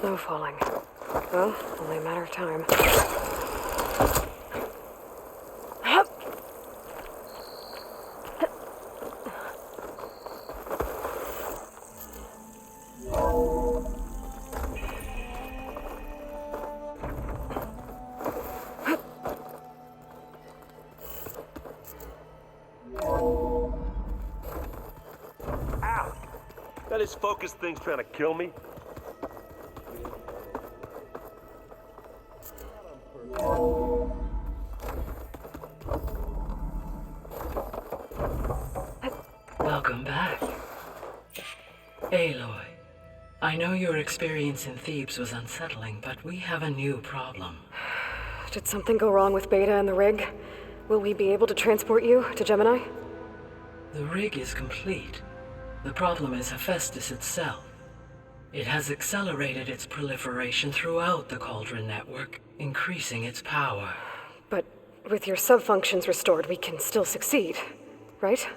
snow falling. Well, only a matter of time. That his focus thing's trying to kill me? Welcome back. Aloy, I know your experience in Thebes was unsettling, but we have a new problem. Did something go wrong with Beta and the rig? Will we be able to transport you to Gemini? The rig is complete. The problem is Hephaestus itself. It has accelerated its proliferation throughout the Cauldron network, increasing its power. But with your sub-functions restored, we can still succeed, right?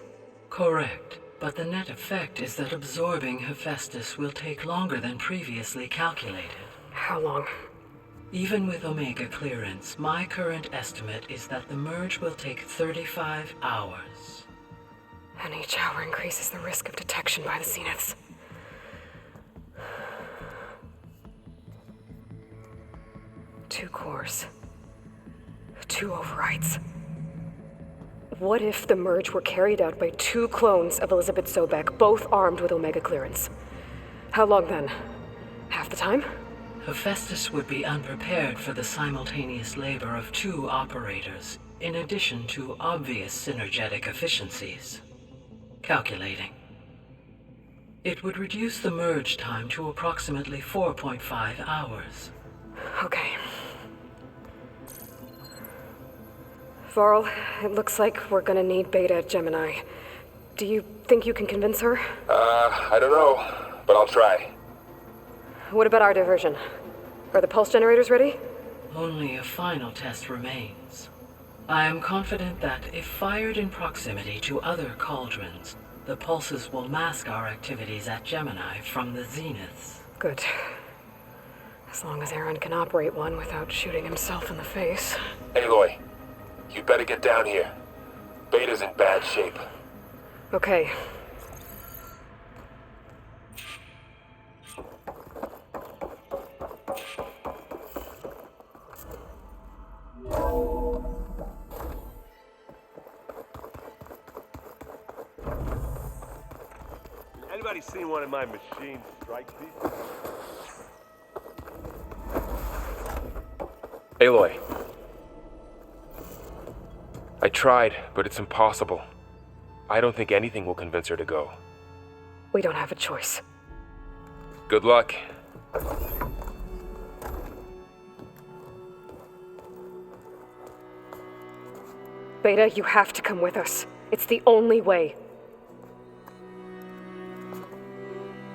Correct, but the net effect is that absorbing Hephaestus will take longer than previously calculated. How long? Even with Omega clearance, my current estimate is that the merge will take 35 hours. And each hour increases the risk of detection by the Zeniths. Two cores. Two overrides. What if the merge were carried out by two clones of Elizabeth Sobek, both armed with Omega clearance? How long then? Half the time? Hephaestus would be unprepared for the simultaneous labor of two operators, in addition to obvious synergetic efficiencies. Calculating. It would reduce the merge time to approximately 4.5 hours. Okay. Varl, it looks like we're gonna need Beta at Gemini. Do you think you can convince her? I don't know, but I'll try. What about our diversion? Are the pulse generators ready? Only a final test remains. I am confident that if fired in proximity to other cauldrons, the pulses will mask our activities at Gemini from the Zeniths. Good. As long as Aaron can operate one without shooting himself in the face. Aloy, you better get down here. Beta's in bad shape. Okay. Anybody seen one of my machine strike pieces? Aloy. I tried, but it's impossible. I don't think anything will convince her to go. We don't have a choice. Good luck. Beta, you have to come with us. It's the only way.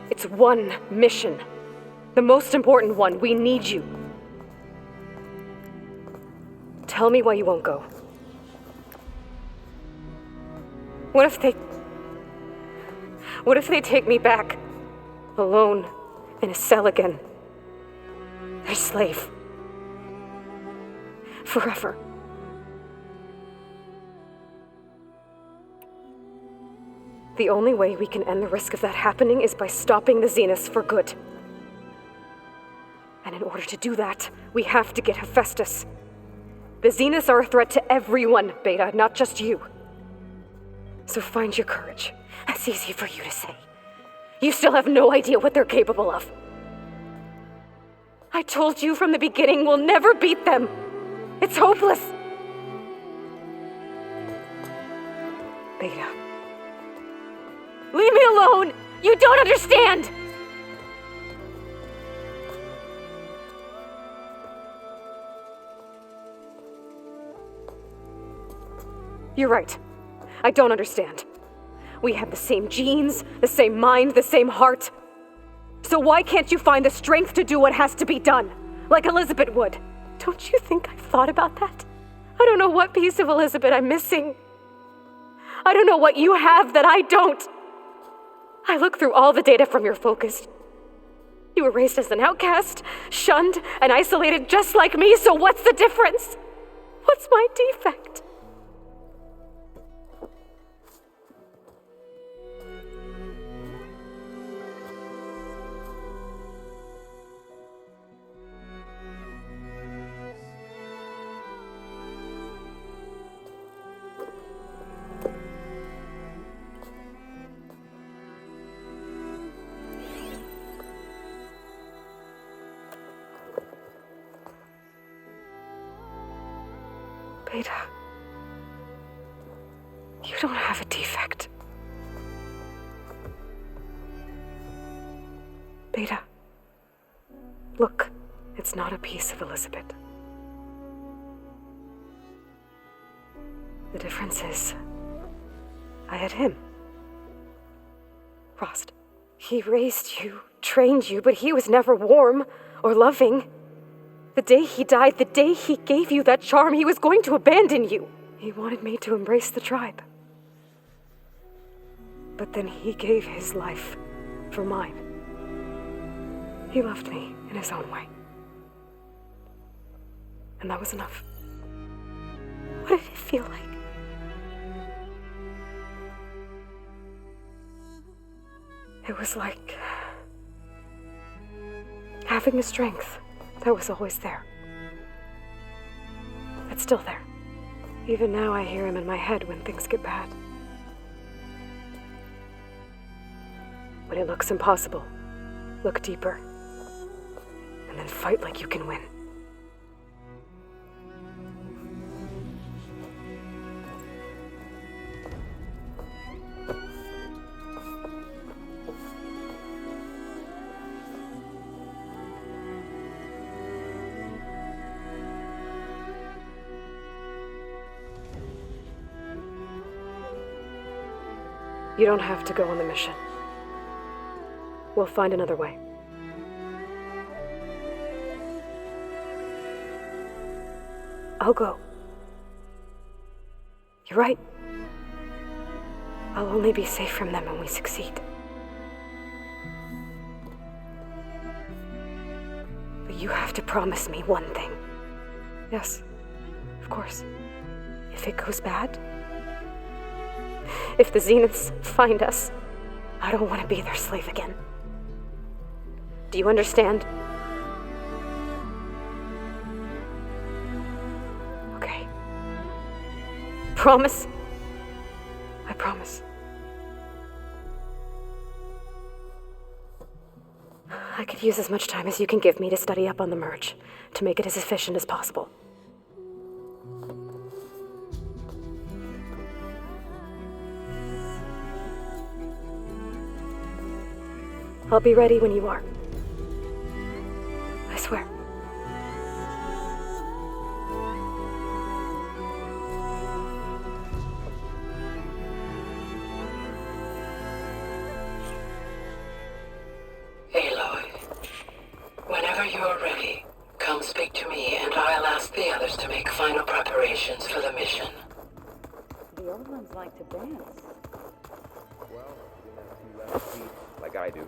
It's one mission. The most important one. We need you. Tell me why you won't go. What if they take me back? Alone, in a cell again. A slave. Forever. The only way we can end the risk of that happening is by stopping the Zeniths for good. And in order to do that, we have to get Hephaestus. The Zeniths are a threat to everyone, Beta, not just you. So find your courage. That's easy for you to say. You still have no idea what they're capable of. I told you from the beginning we'll never beat them. It's hopeless. Beta. Leave me alone! You don't understand! You're right. I don't understand. We have the same genes, the same mind, the same heart. So why can't you find the strength to do what has to be done? Like Elizabeth would. Don't you think I've thought about that? I don't know what piece of Elizabeth I'm missing. I don't know what you have that I don't. I look through all the data from your focus. You were raised as an outcast, shunned and isolated just like me, so what's the difference? What's my defect? Beta, you don't have a defect. Beta, look, it's not a piece of Elizabeth. The difference is, I had him. Frost. He raised you, trained you, but he was never warm or loving. The day he died, the day he gave you that charm, he was going to abandon you. He wanted me to embrace the tribe. But then he gave his life for mine. He loved me in his own way. And that was enough. What did it feel like? It was like having a strength that was always there. It's still there. Even now I hear him in my head when things get bad. When it looks impossible, look deeper. And then fight like you can win. You don't have to go on the mission. We'll find another way. I'll go. You're right. I'll only be safe from them when we succeed. But you have to promise me one thing. Yes, of course. If it goes bad, if the Zeniths find us, I don't want to be their slave again. Do you understand? Okay. Promise? I promise. I could use as much time as you can give me to study up on the merge, to make it as efficient as possible. I'll be ready when you are. I swear. Aloy, whenever you're ready, come speak to me and I'll ask the others to make final preparations for the mission. The old ones like to dance. Well, you have 2 left feet, like I do.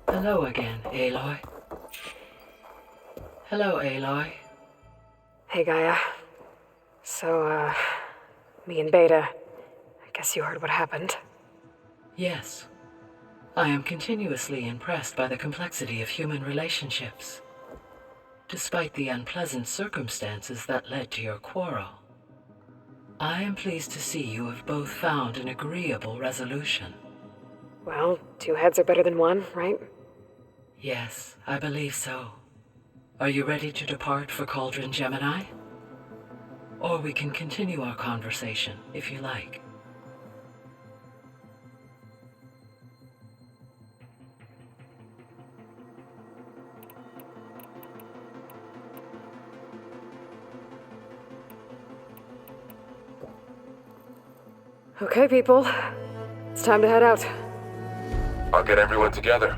Hello again, Aloy. Hello, Aloy. Hey, Gaia. So, me and Beta, I guess you heard what happened. Yes. I am continuously impressed by the complexity of human relationships. Despite the unpleasant circumstances that led to your quarrel, I am pleased to see you have both found an agreeable resolution. Well, 2 heads are better than 1, right? Yes, I believe so. Are you ready to depart for Cauldron Gemini? Or we can continue our conversation, if you like. Okay, people. It's time to head out. I'll get everyone together.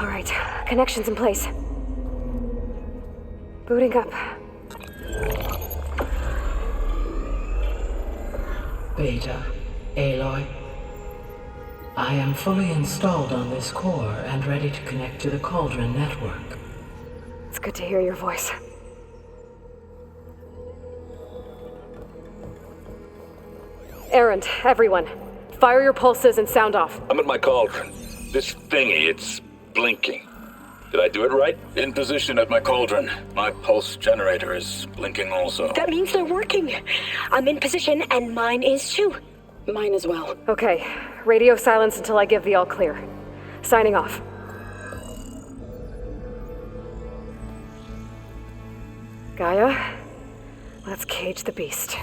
All right, connections in place. Booting up. Beta, Aloy. I am fully installed on this core and ready to connect to the Cauldron network. It's good to hear your voice. Errand, everyone. Fire your pulses and sound off. I'm at my cauldron. This thingy, it's blinking. Did I do it right? In position at my cauldron. My pulse generator is blinking also. That means they're working. I'm in position, and mine is too. Mine as well. Okay, radio silence until I give the all clear. Signing off. Gaia, let's cage the beast.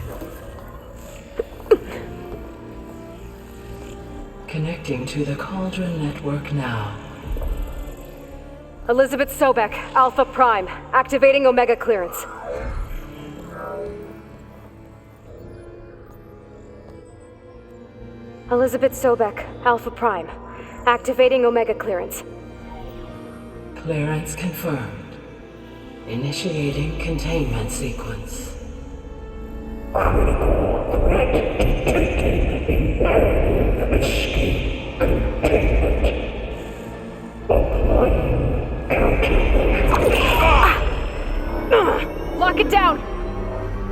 Connecting to the Cauldron network now. Elizabeth Sobek, Alpha Prime, activating Omega clearance. Elizabeth Sobek, Alpha Prime, activating Omega clearance. Clearance confirmed. Initiating containment sequence. Lock it down!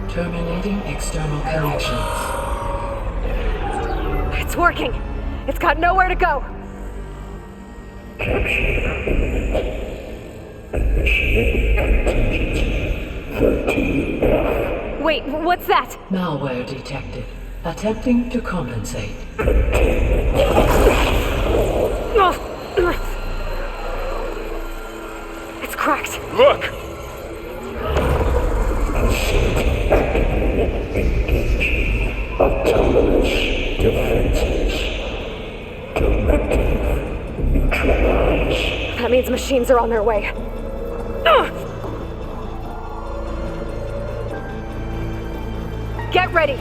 Terminating external connections. It's working. It's got nowhere to go. Wait, what's that? Malware detected. Attempting to compensate. It's cracked. Look! Autonomous defenses. Directive neutralized. That means machines are on their way. Get ready!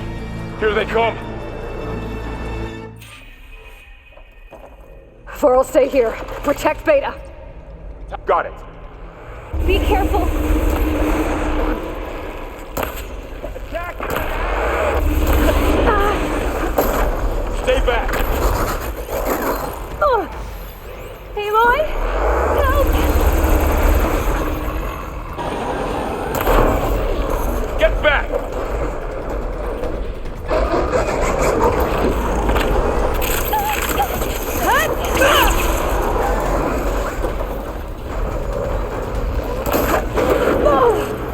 Here they come! Vor'll stay here. Protect Beta. Got it. Be careful. Stay back! Aloy? Help! Get back!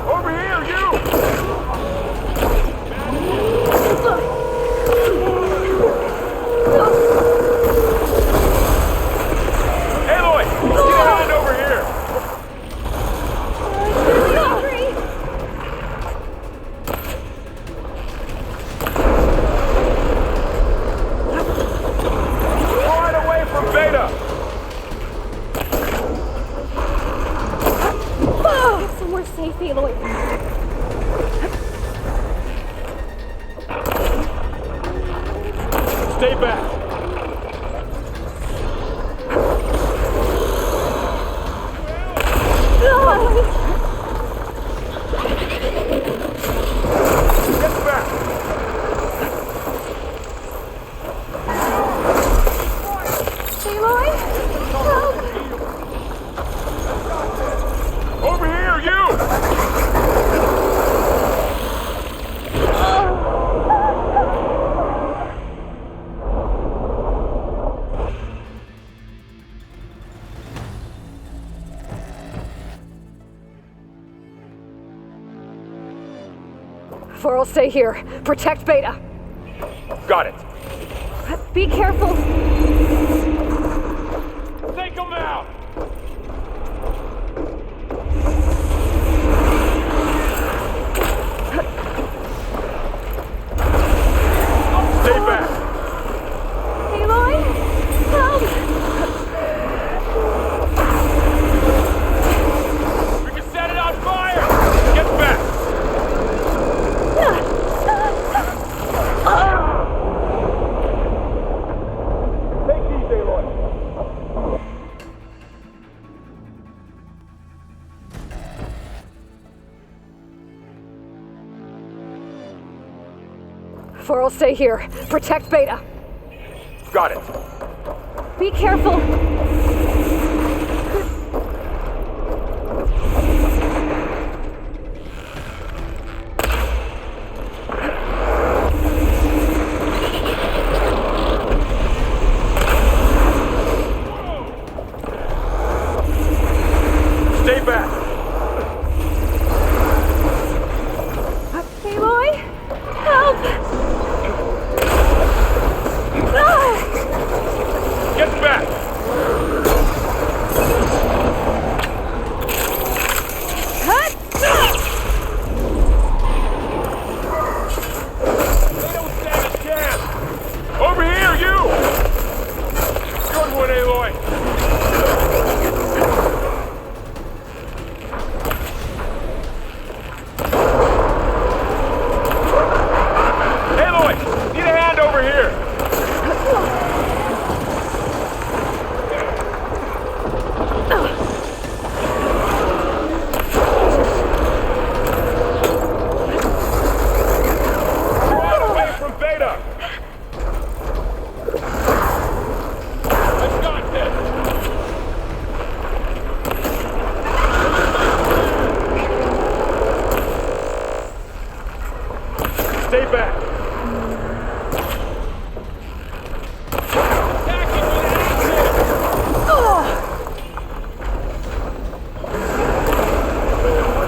Over here, you! Aloy! Get a hand over here! Pull it away from Beta! Get somewhere safe, Aloy. Stay back! Get back! Aloy? Help! Over here, you! Vor'll stay here. Protect Beta. Got it. Be careful. Take them out! Stay back! Aloy? Help! We can set it on fire! Get back! Take these, Four will stay here. Protect Beta. Got it. Be careful. Stay back. Aloy? Help! Get back. They don't stand a chance. Over here, you. Good one, Aloy. Aloy, need a hand over here. Run away from Beta. I've got this. Stay back. Attacking with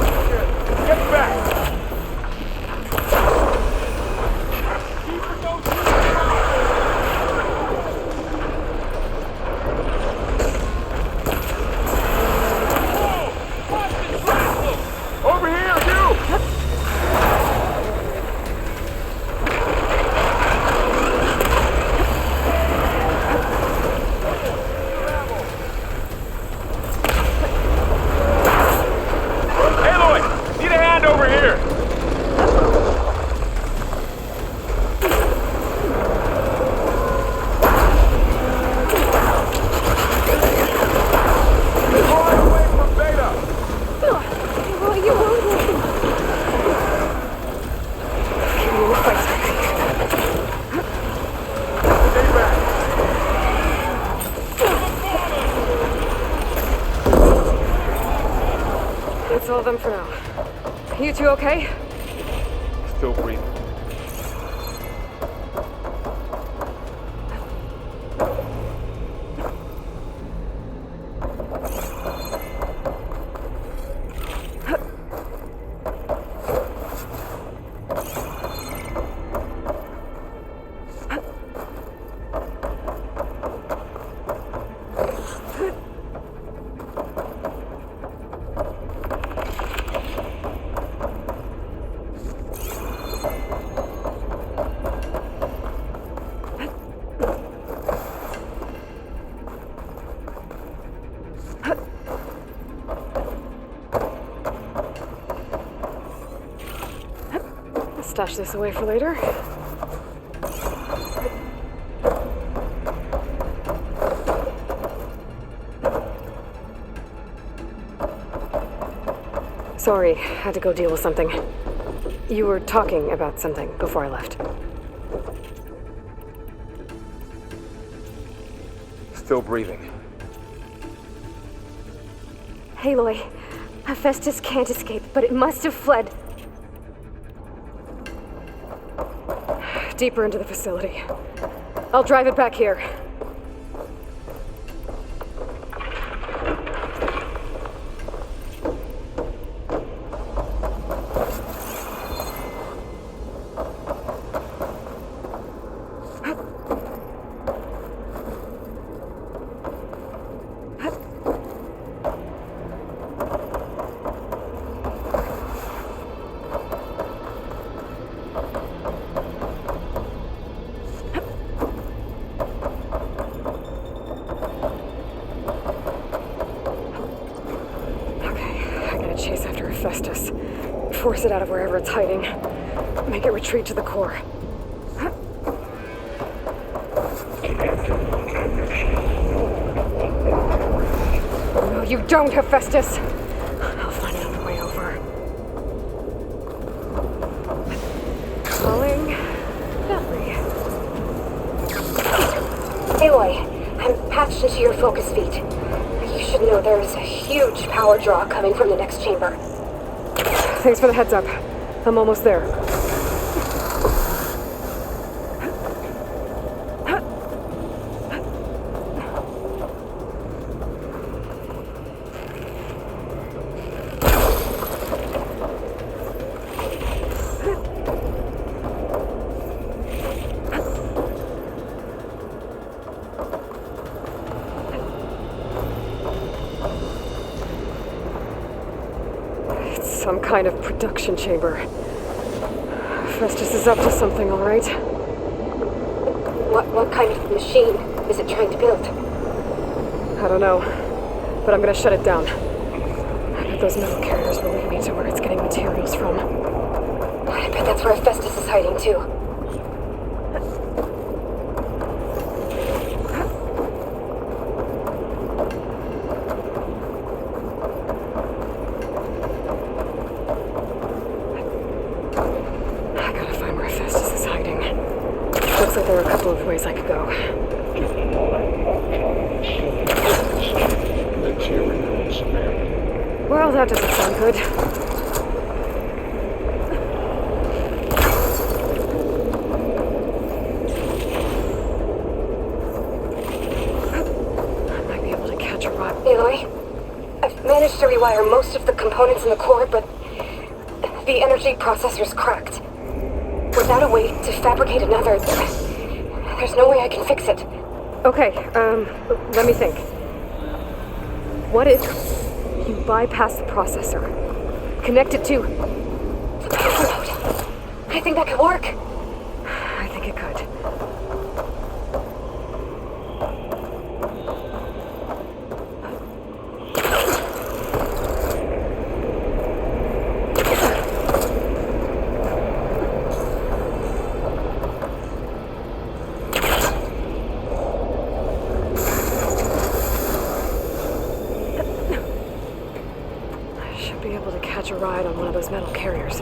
action. Get back. Over here, you! Aloy, need a hand over here. Run away from Beta. Aloy, you won't. You will fight. Stay back. That's all of them for now. You two okay? Still breathing. Stash this away for later. Sorry, had to go deal with something. You were talking about something before I left. Still breathing. Aloy, Hephaestus can't escape, but it must have fled. Deeper into the facility. I'll drive it back here. Chase after Hephaestus. Force it out of wherever it's hiding. Make it retreat to the core. No, you don't, Hephaestus! I'll find another way over. Calling Aloy, I'm patched into your focus feed. You should know there's a huge power draw coming from the next chamber. Thanks for the heads up. I'm almost there. Some kind of production chamber. Festus is up to something, all right. What kind of machine is it trying to build? I don't know, but I'm gonna shut it down. I bet those metal carriers will lead me to where it's getting materials from. I bet that's where Festus is hiding too. Looks like there are a couple of ways I could go. Well, that doesn't sound good. I might be able to catch a rod. Aloy, I've managed to rewire most of the components in the core, but the energy processor's cracked. Without a way to fabricate another, there's no way I can fix it. Okay, let me think. What if you bypass the processor? Connect it to the power node. I think that could work. I think it could. Be able to catch a ride on one of those metal carriers.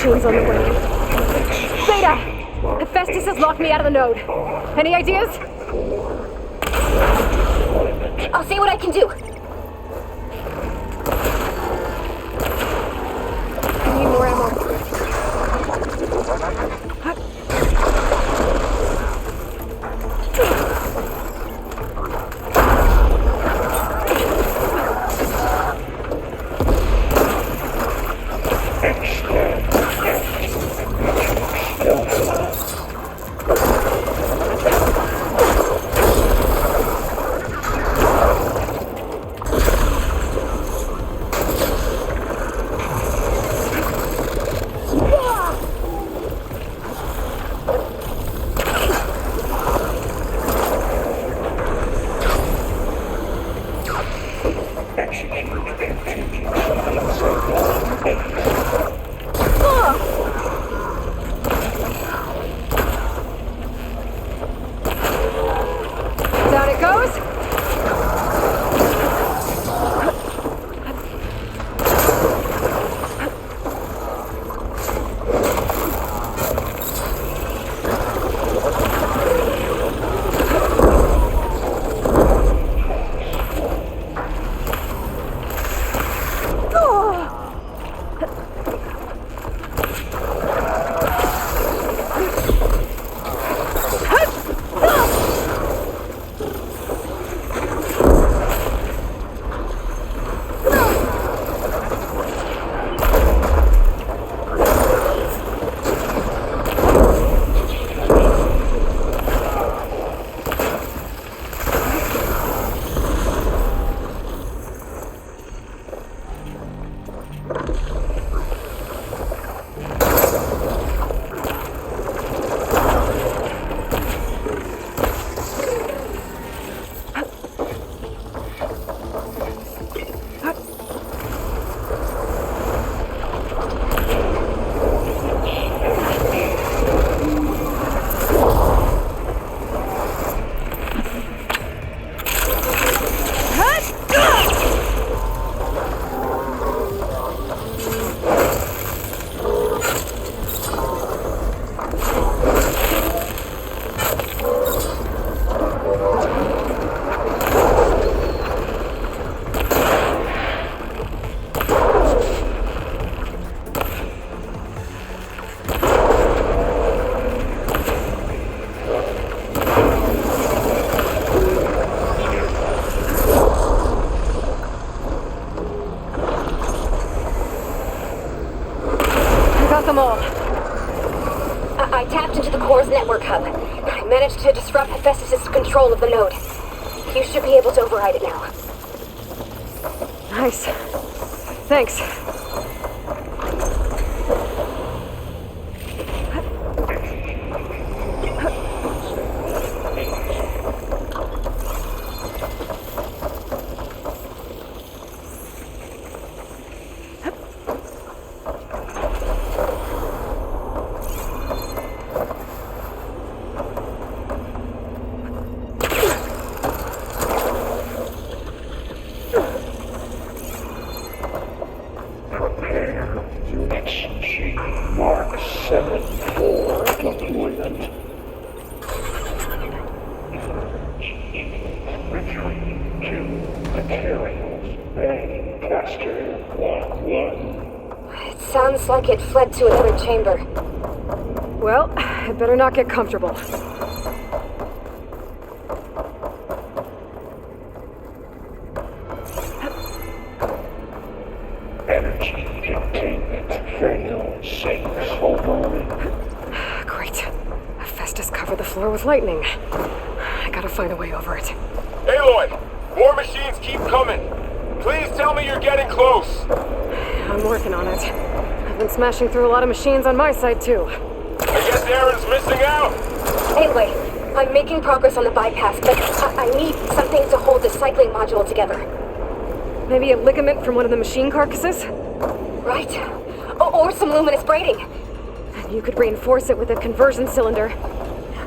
machines on the way. Beta! Hephaestus has locked me out of the node. Any ideas? I'll see what I can do. I need more ammo. Down it goes. Them all. I tapped into the core's network hub. I managed to disrupt Hephaestus' control of the node. You should be able to override it now. Nice. Thanks. Mark 7-4 deployment. Retreat to materials. Main caster block 1. It sounds like it fled to another chamber. Well, I better not get comfortable. Energy containment failed. 6 over. Great. Hephaestus covered the floor with lightning. I gotta find a way over it. Aloy! More machines keep coming! Please tell me you're getting close! I'm working on it. I've been smashing through a lot of machines on my side, too. I guess Aaron's missing out! Anyway, I'm making progress on the bypass, but I need something to hold the cycling module together. Maybe a ligament from one of the machine carcasses? Right. Or some luminous braiding. And you could reinforce it with a conversion cylinder.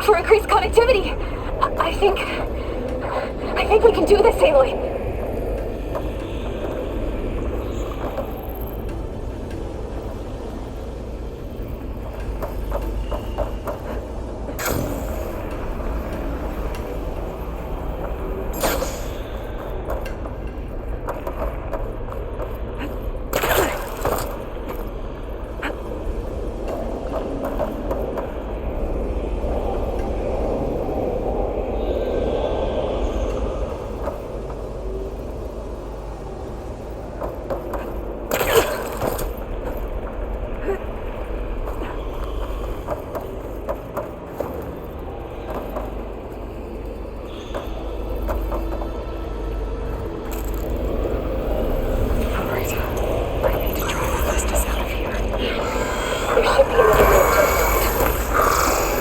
For increased connectivity! I think we can do this, Aloy.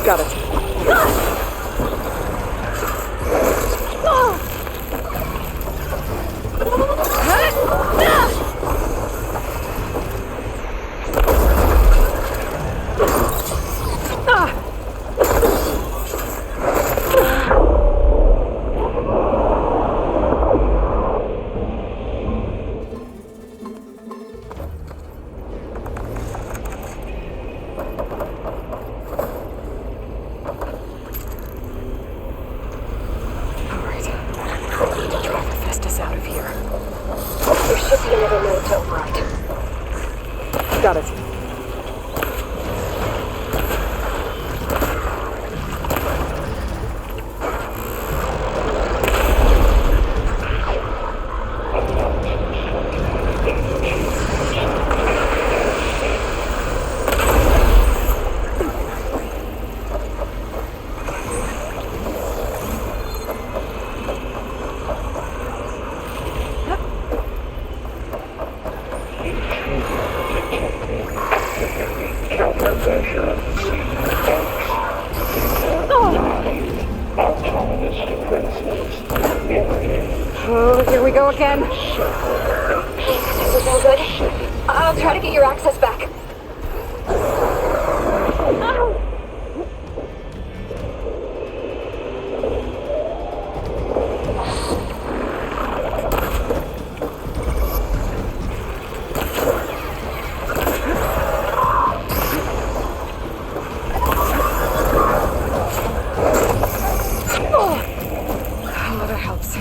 Got it. There should be another node to override. Got it. Countermeasure autonomous defenses. Oh, here we go again. This is all good. I'll try to get your access back. That helps.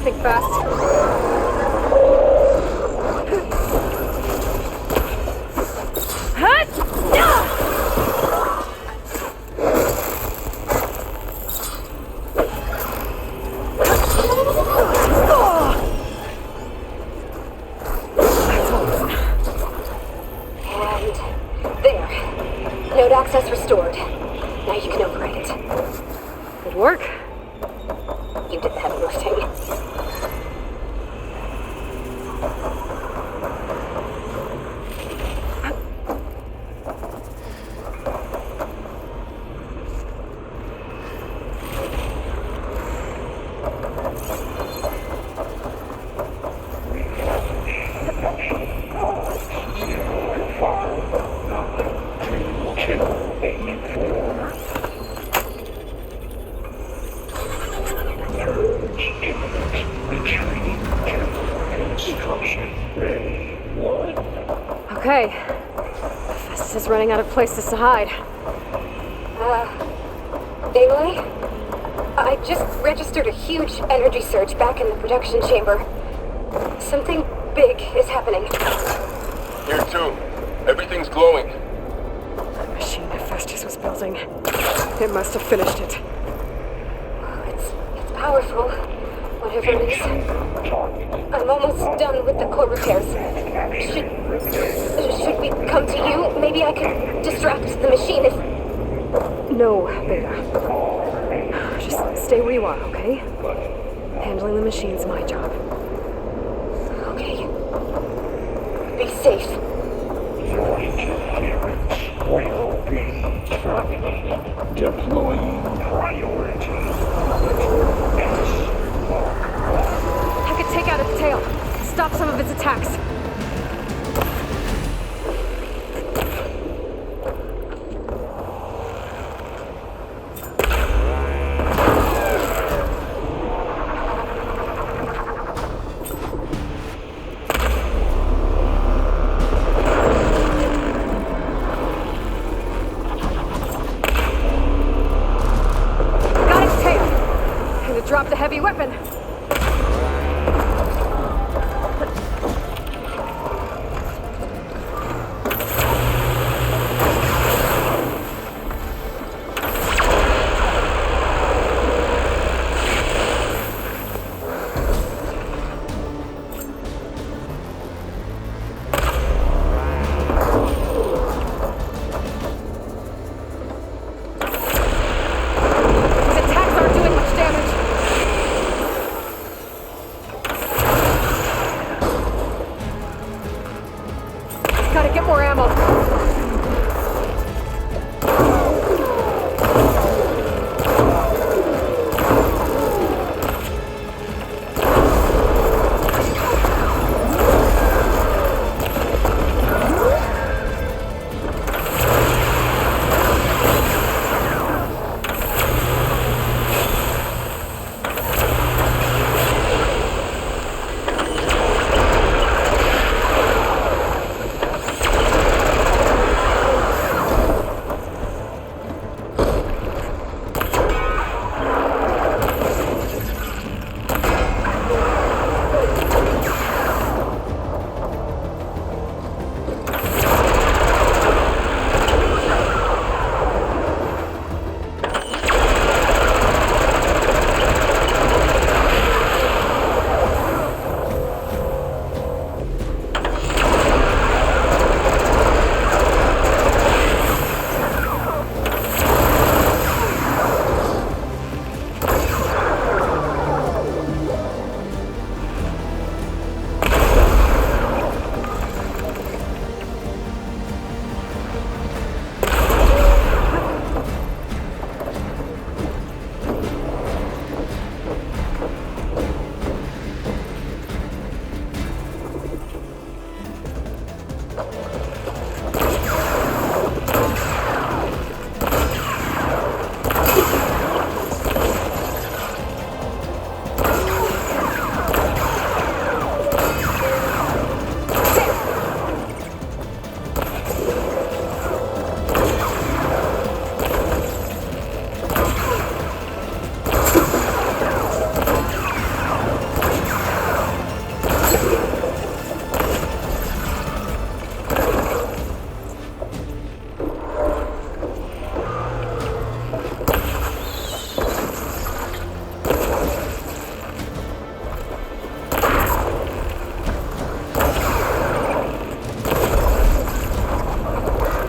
Think fast. Node access restored. Now you can override it. Good work. You did the heavy lifting. Okay. Festus is running out of places to hide. Aloy? I just registered a huge energy surge back in the production chamber. Something big is happening. Here too. Everything's glowing. The machine that Festus was building. It must have finished it. It's powerful. Whatever it is. I'm almost done with the core repairs. Should we come to you? Maybe I could distract the machine if... No, Beta. Just stay where you are, okay? Handling the machine's my job. Okay. Be safe. Your interference will be terminated. Deploying priority. I could take out its tail. Stop some of its attacks. Dropped a heavy weapon.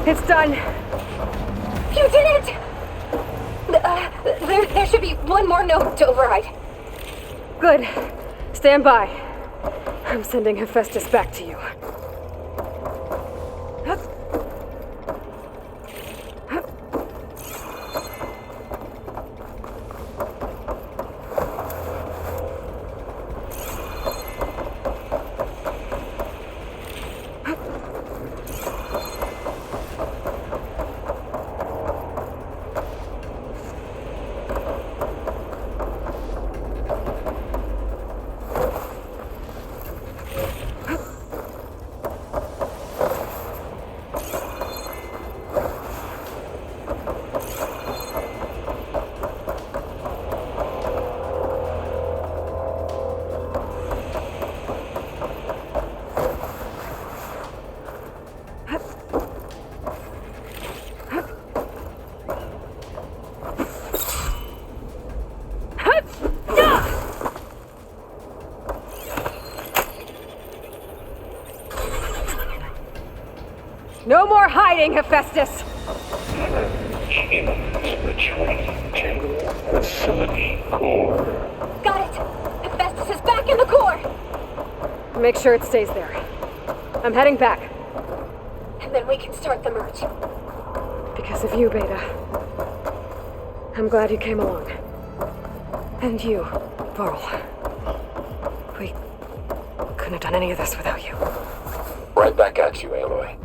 It's done. You did it! There should be one more node to override. Good. Stand by. I'm sending Hephaestus back to you. No more hiding, Hephaestus! Retreating to facility core. Got it! Hephaestus is back in the core! Make sure it stays there. I'm heading back. And then we can start the merge. Because of you, Beta. I'm glad you came along. And you, Varl. We couldn't have done any of this without you. Right back at you, Aloy.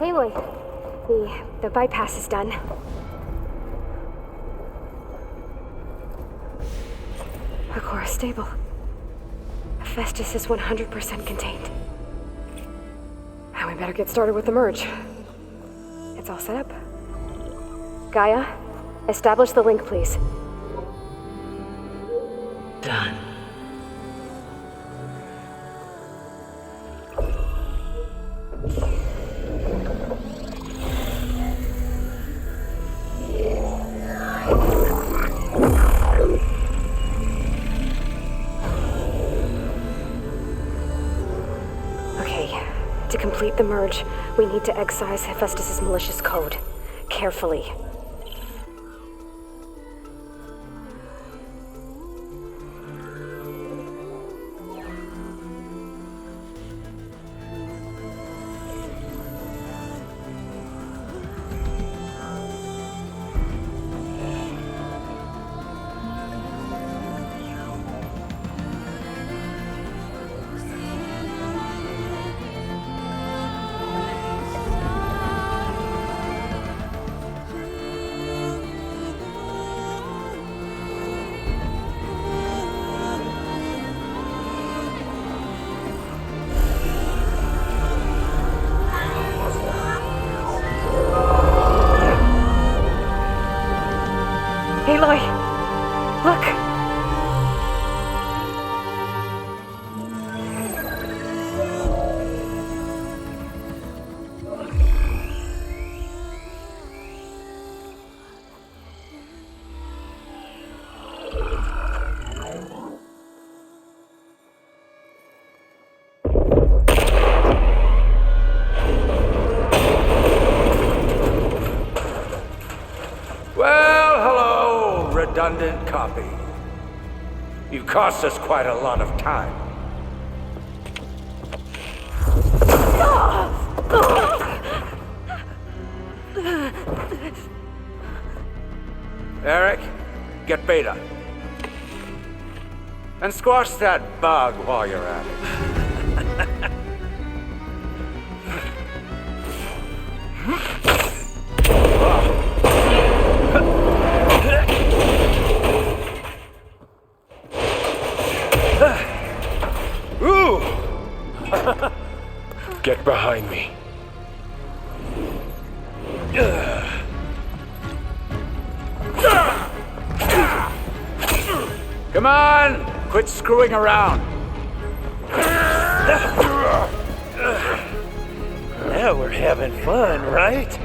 Aloy, the bypass is done. The core is stable. Hephaestus is 100% contained. And we better get started with the merge. It's all set up. Gaia, establish the link, please. Done. To complete the merge, we need to excise Hephaestus' malicious code. Carefully. Aloy! Look! Redundant copy. You cost us quite a lot of time. Eric, get Beta. And squash that bug while you're at it. Get behind me. Come on! Quit screwing around. Now we're having fun, right?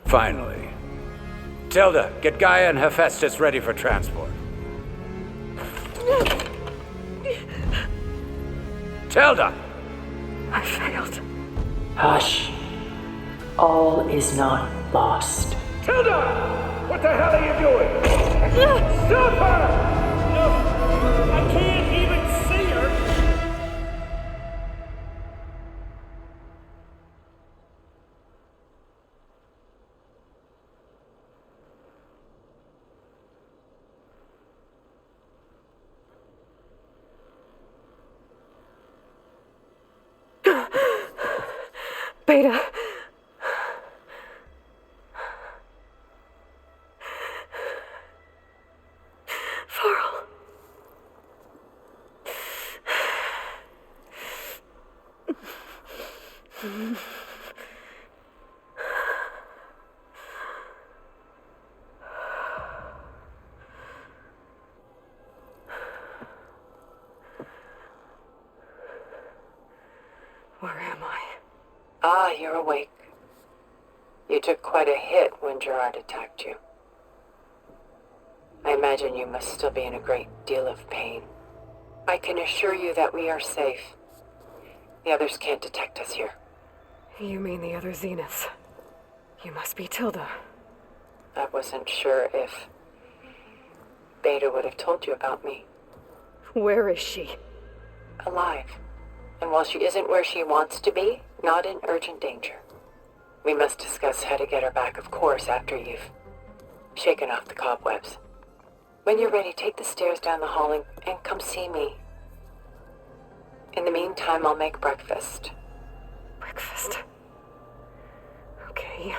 Finally. Tilda, get Gaia and Hephaestus ready for transport. Tilda! I failed. Hush. All is not lost. Tilda! What the hell are you doing? Stop her! I can't even see her! Beta. Farrell. Where am I? Ah, you're awake. You took quite a hit when Gerard attacked you. I imagine you must still be in a great deal of pain. I can assure you that we are safe. The others can't detect us here. You mean the other Zeniths? You must be Tilda. I wasn't sure if Beta would have told you about me. Where is she? Alive. And while she isn't where she wants to be, not in urgent danger. We must discuss how to get her back, of course, after you've shaken off the cobwebs. When you're ready, take the stairs down the hall and come see me. In the meantime, I'll make breakfast. Breakfast. Okay.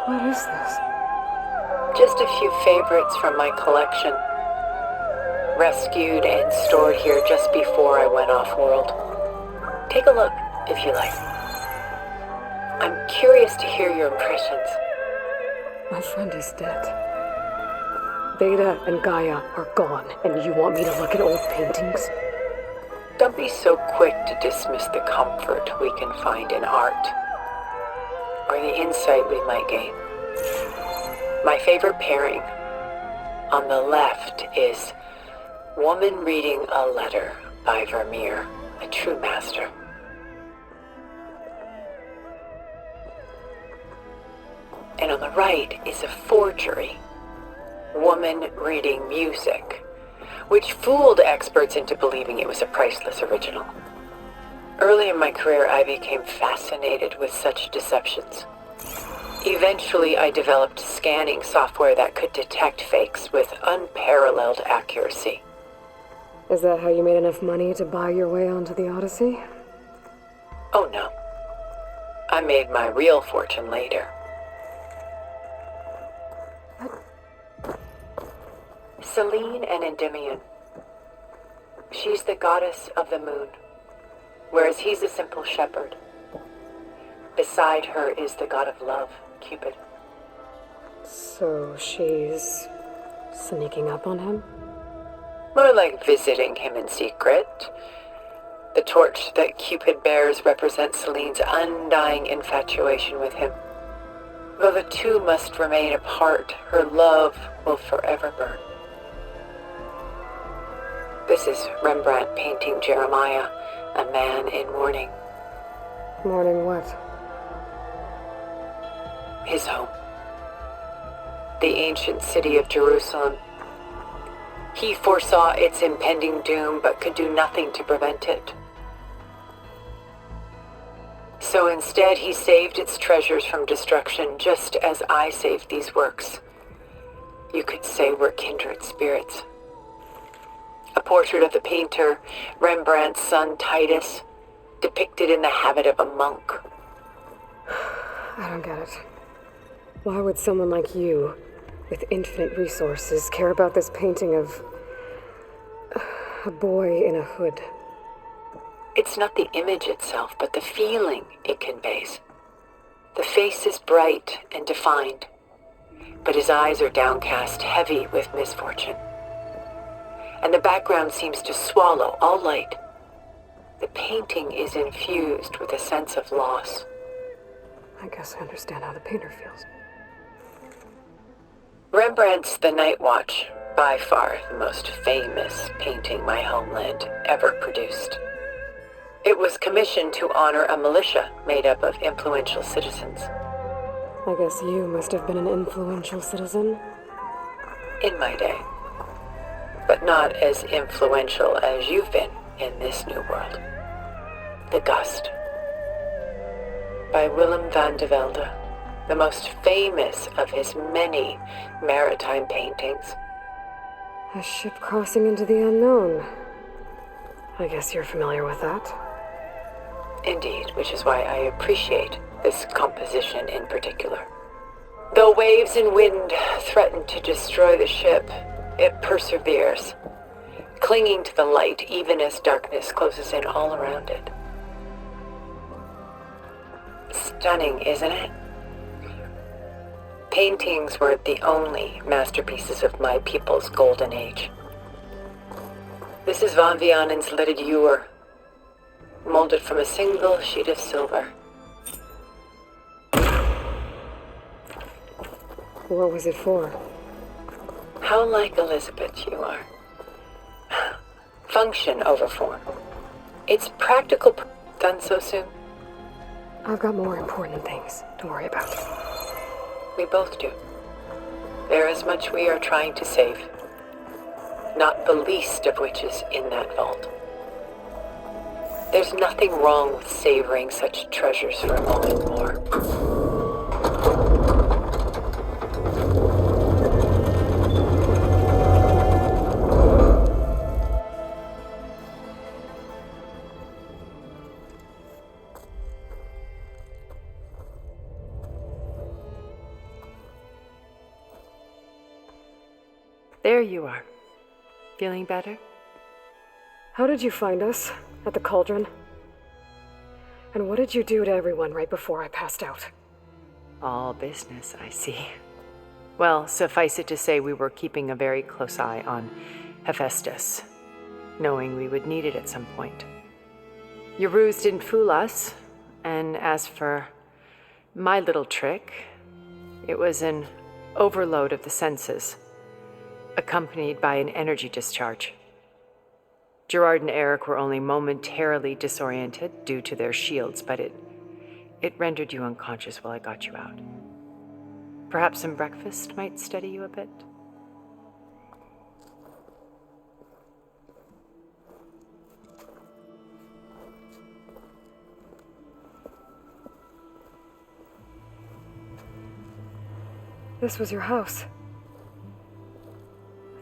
What is this? Just a few favorites from my collection. Rescued and stored here just before I went off-world. Take a look, if you like. I'm curious to hear your impressions. My friend is dead. Beta and Gaia are gone, and you want me to look at old paintings? Don't be so quick to dismiss the comfort we can find in art, or the insight we might gain. My favorite pairing on the left is Woman Reading a Letter by Vermeer, a true master. And on the right is a forgery, Woman Reading Music, which fooled experts into believing it was a priceless original. Early in my career, I became fascinated with such deceptions. Eventually, I developed scanning software that could detect fakes with unparalleled accuracy. Is that how you made enough money to buy your way onto the Odyssey? Oh no. I made my real fortune later. Selene and Endymion. She's the goddess of the moon, whereas he's a simple shepherd. Beside her is the god of love, Cupid. So she's sneaking up on him? More like visiting him in secret. The torch that Cupid bears represents Selene's undying infatuation with him. Though the two must remain apart, her love will forever burn. This is Rembrandt painting Jeremiah, a man in mourning. Mourning what? His home. The ancient city of Jerusalem. He foresaw its impending doom, but could do nothing to prevent it. So instead, he saved its treasures from destruction, just as I saved these works. You could say we're kindred spirits. A portrait of the painter, Rembrandt's son Titus, depicted in the habit of a monk. I don't get it. Why would someone like you, with infinite resources, care about this painting of a boy in a hood? It's not the image itself, but the feeling it conveys. The face is bright and defined, but his eyes are downcast, heavy with misfortune. And the background seems to swallow all light. The painting is infused with a sense of loss. I guess I understand how the painter feels. Rembrandt's The Night Watch, by far the most famous painting my homeland ever produced. It was commissioned to honor a militia made up of influential citizens. I guess you must have been an influential citizen. In my day. But not as influential as you've been in this new world. The Gust. By Willem van de Velde, the most famous of his many maritime paintings. A ship crossing into the unknown. I guess you're familiar with that. Indeed, which is why I appreciate this composition in particular. Though waves and wind threaten to destroy the ship, it perseveres, clinging to the light even as darkness closes in all around it. Stunning, isn't it? Paintings were the only masterpieces of my people's golden age. This is Van Vianen's leaded ewer, molded from a single sheet of silver. What was it for? How like Elizabeth you are. Function over form. It's practical. Done so soon? I've got more important things to worry about. We both do. There is much we are trying to save. Not the least of which is in that vault. There's nothing wrong with savoring such treasures for a moment more. There you are. Feeling better? How did you find us? At the cauldron? And what did you do to everyone right before I passed out? All business, I see. Well, suffice it to say we were keeping a very close eye on Hephaestus, knowing we would need it at some point. Your ruse didn't fool us, and as for my little trick, it was an overload of the senses, accompanied by an energy discharge. Gerard and Eric were only momentarily disoriented due to their shields, but it rendered you unconscious while I got you out. Perhaps some breakfast might steady you a bit? This was your house.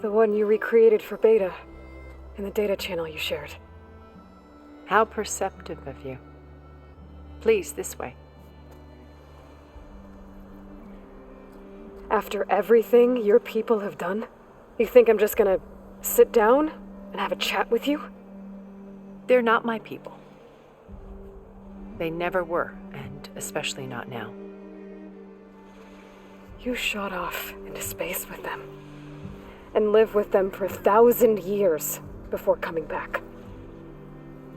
The one you recreated for Beta, in the data channel you shared. How perceptive of you. Please, this way. After everything your people have done, you think I'm just gonna sit down and have a chat with you? They're not my people. They never were, and especially not now. You shot off into space with them, and lived with them for 1,000 years before coming back.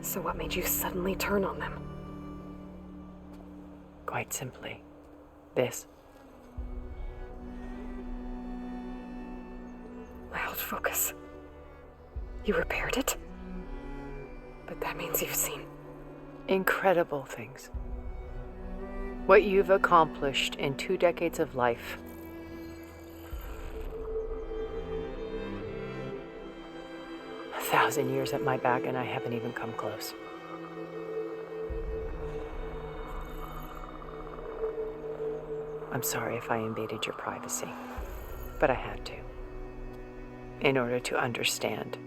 So what made you suddenly turn on them? Quite simply, this. I held focus. You repaired it? But that means you've seen... Incredible things. What you've accomplished in 2 decades of life. A 1,000 years at my back and I haven't even come close. I'm sorry if I invaded your privacy, but I had to. In order to understand.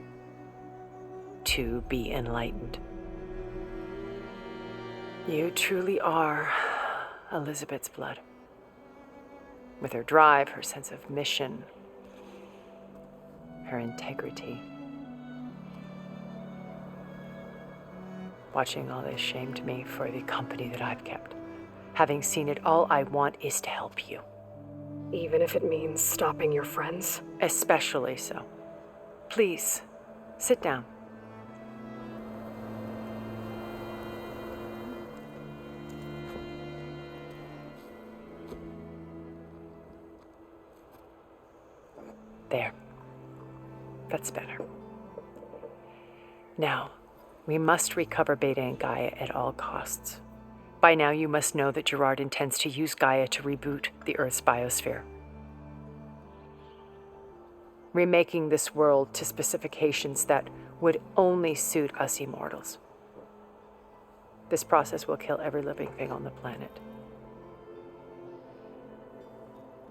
To be enlightened. You truly are Elizabeth's blood. With her drive, her sense of mission, her integrity. Watching all this shamed me for the company that I've kept. Having seen it, all I want is to help you. Even if it means stopping your friends? Especially so. Please, sit down. There. That's better. Now, we must recover Beta and Gaia at all costs. By now, you must know that Gerard intends to use Gaia to reboot the Earth's biosphere. Remaking this world to specifications that would only suit us immortals. This process will kill every living thing on the planet.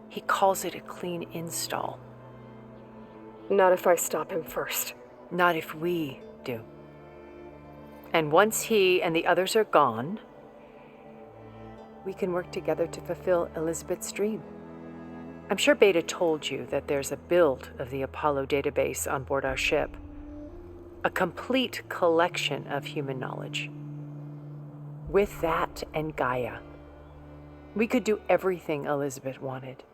He calls it a clean install. Not if I stop him first. Not if we do. And once he and the others are gone, we can work together to fulfill Elizabeth's dream. I'm sure Beta told you that there's a build of the Apollo database on board our ship. A complete collection of human knowledge. With that and Gaia, we could do everything Elizabeth wanted.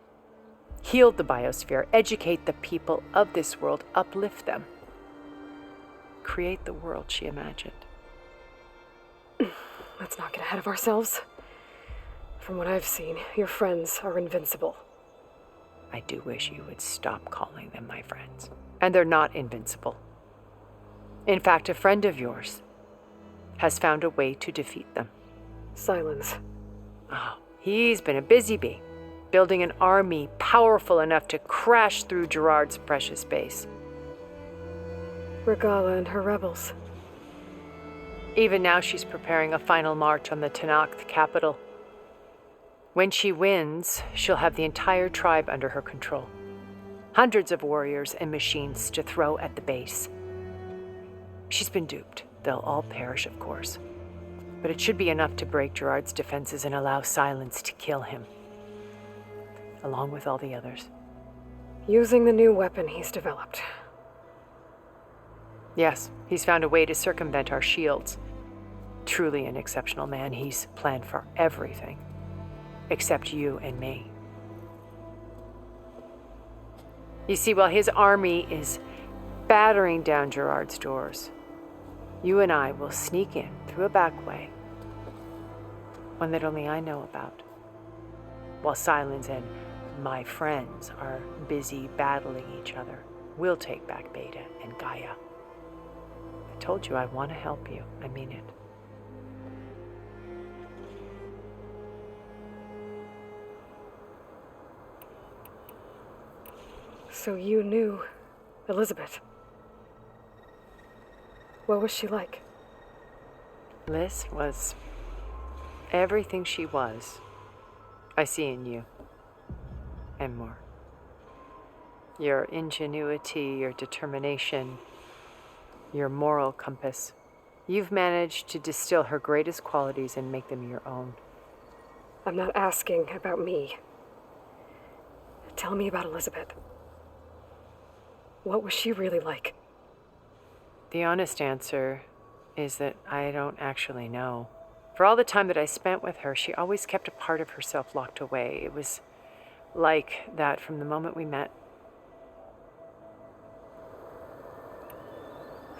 Heal the biosphere, educate the people of this world, uplift them. Create the world she imagined. Let's not get ahead of ourselves. From what I've seen, your friends are invincible. I do wish you would stop calling them my friends. And they're not invincible. In fact, a friend of yours has found a way to defeat them. Silence. Oh, he's been a busy bee, building an army powerful enough to crash through Gerard's precious base. Regala and her rebels. Even now she's preparing a final march on the Tanakh capital. When she wins, she'll have the entire tribe under her control. Hundreds of warriors and machines to throw at the base. She's been duped. They'll all perish, of course. But it should be enough to break Gerard's defenses and allow Silence to kill him. Along with all the others. Using the new weapon he's developed. Yes, he's found a way to circumvent our shields. Truly an exceptional man. He's planned for everything. Except you and me. You see, while his army is battering down Gerard's doors, you and I will sneak in through a back way. One that only I know about. While Silence and my friends are busy battling each other, we'll take back Beta and Gaia. I told you I want to help you. I mean it. So you knew Elizabeth. What was she like? Liz was everything she was. I see in you. And more. Your ingenuity, your determination, your moral compass. You've managed to distill her greatest qualities and make them your own. I'm not asking about me. Tell me about Elizabeth. What was she really like? The honest answer is that I don't actually know. For all the time that I spent with her, she always kept a part of herself locked away. It was like that from the moment we met.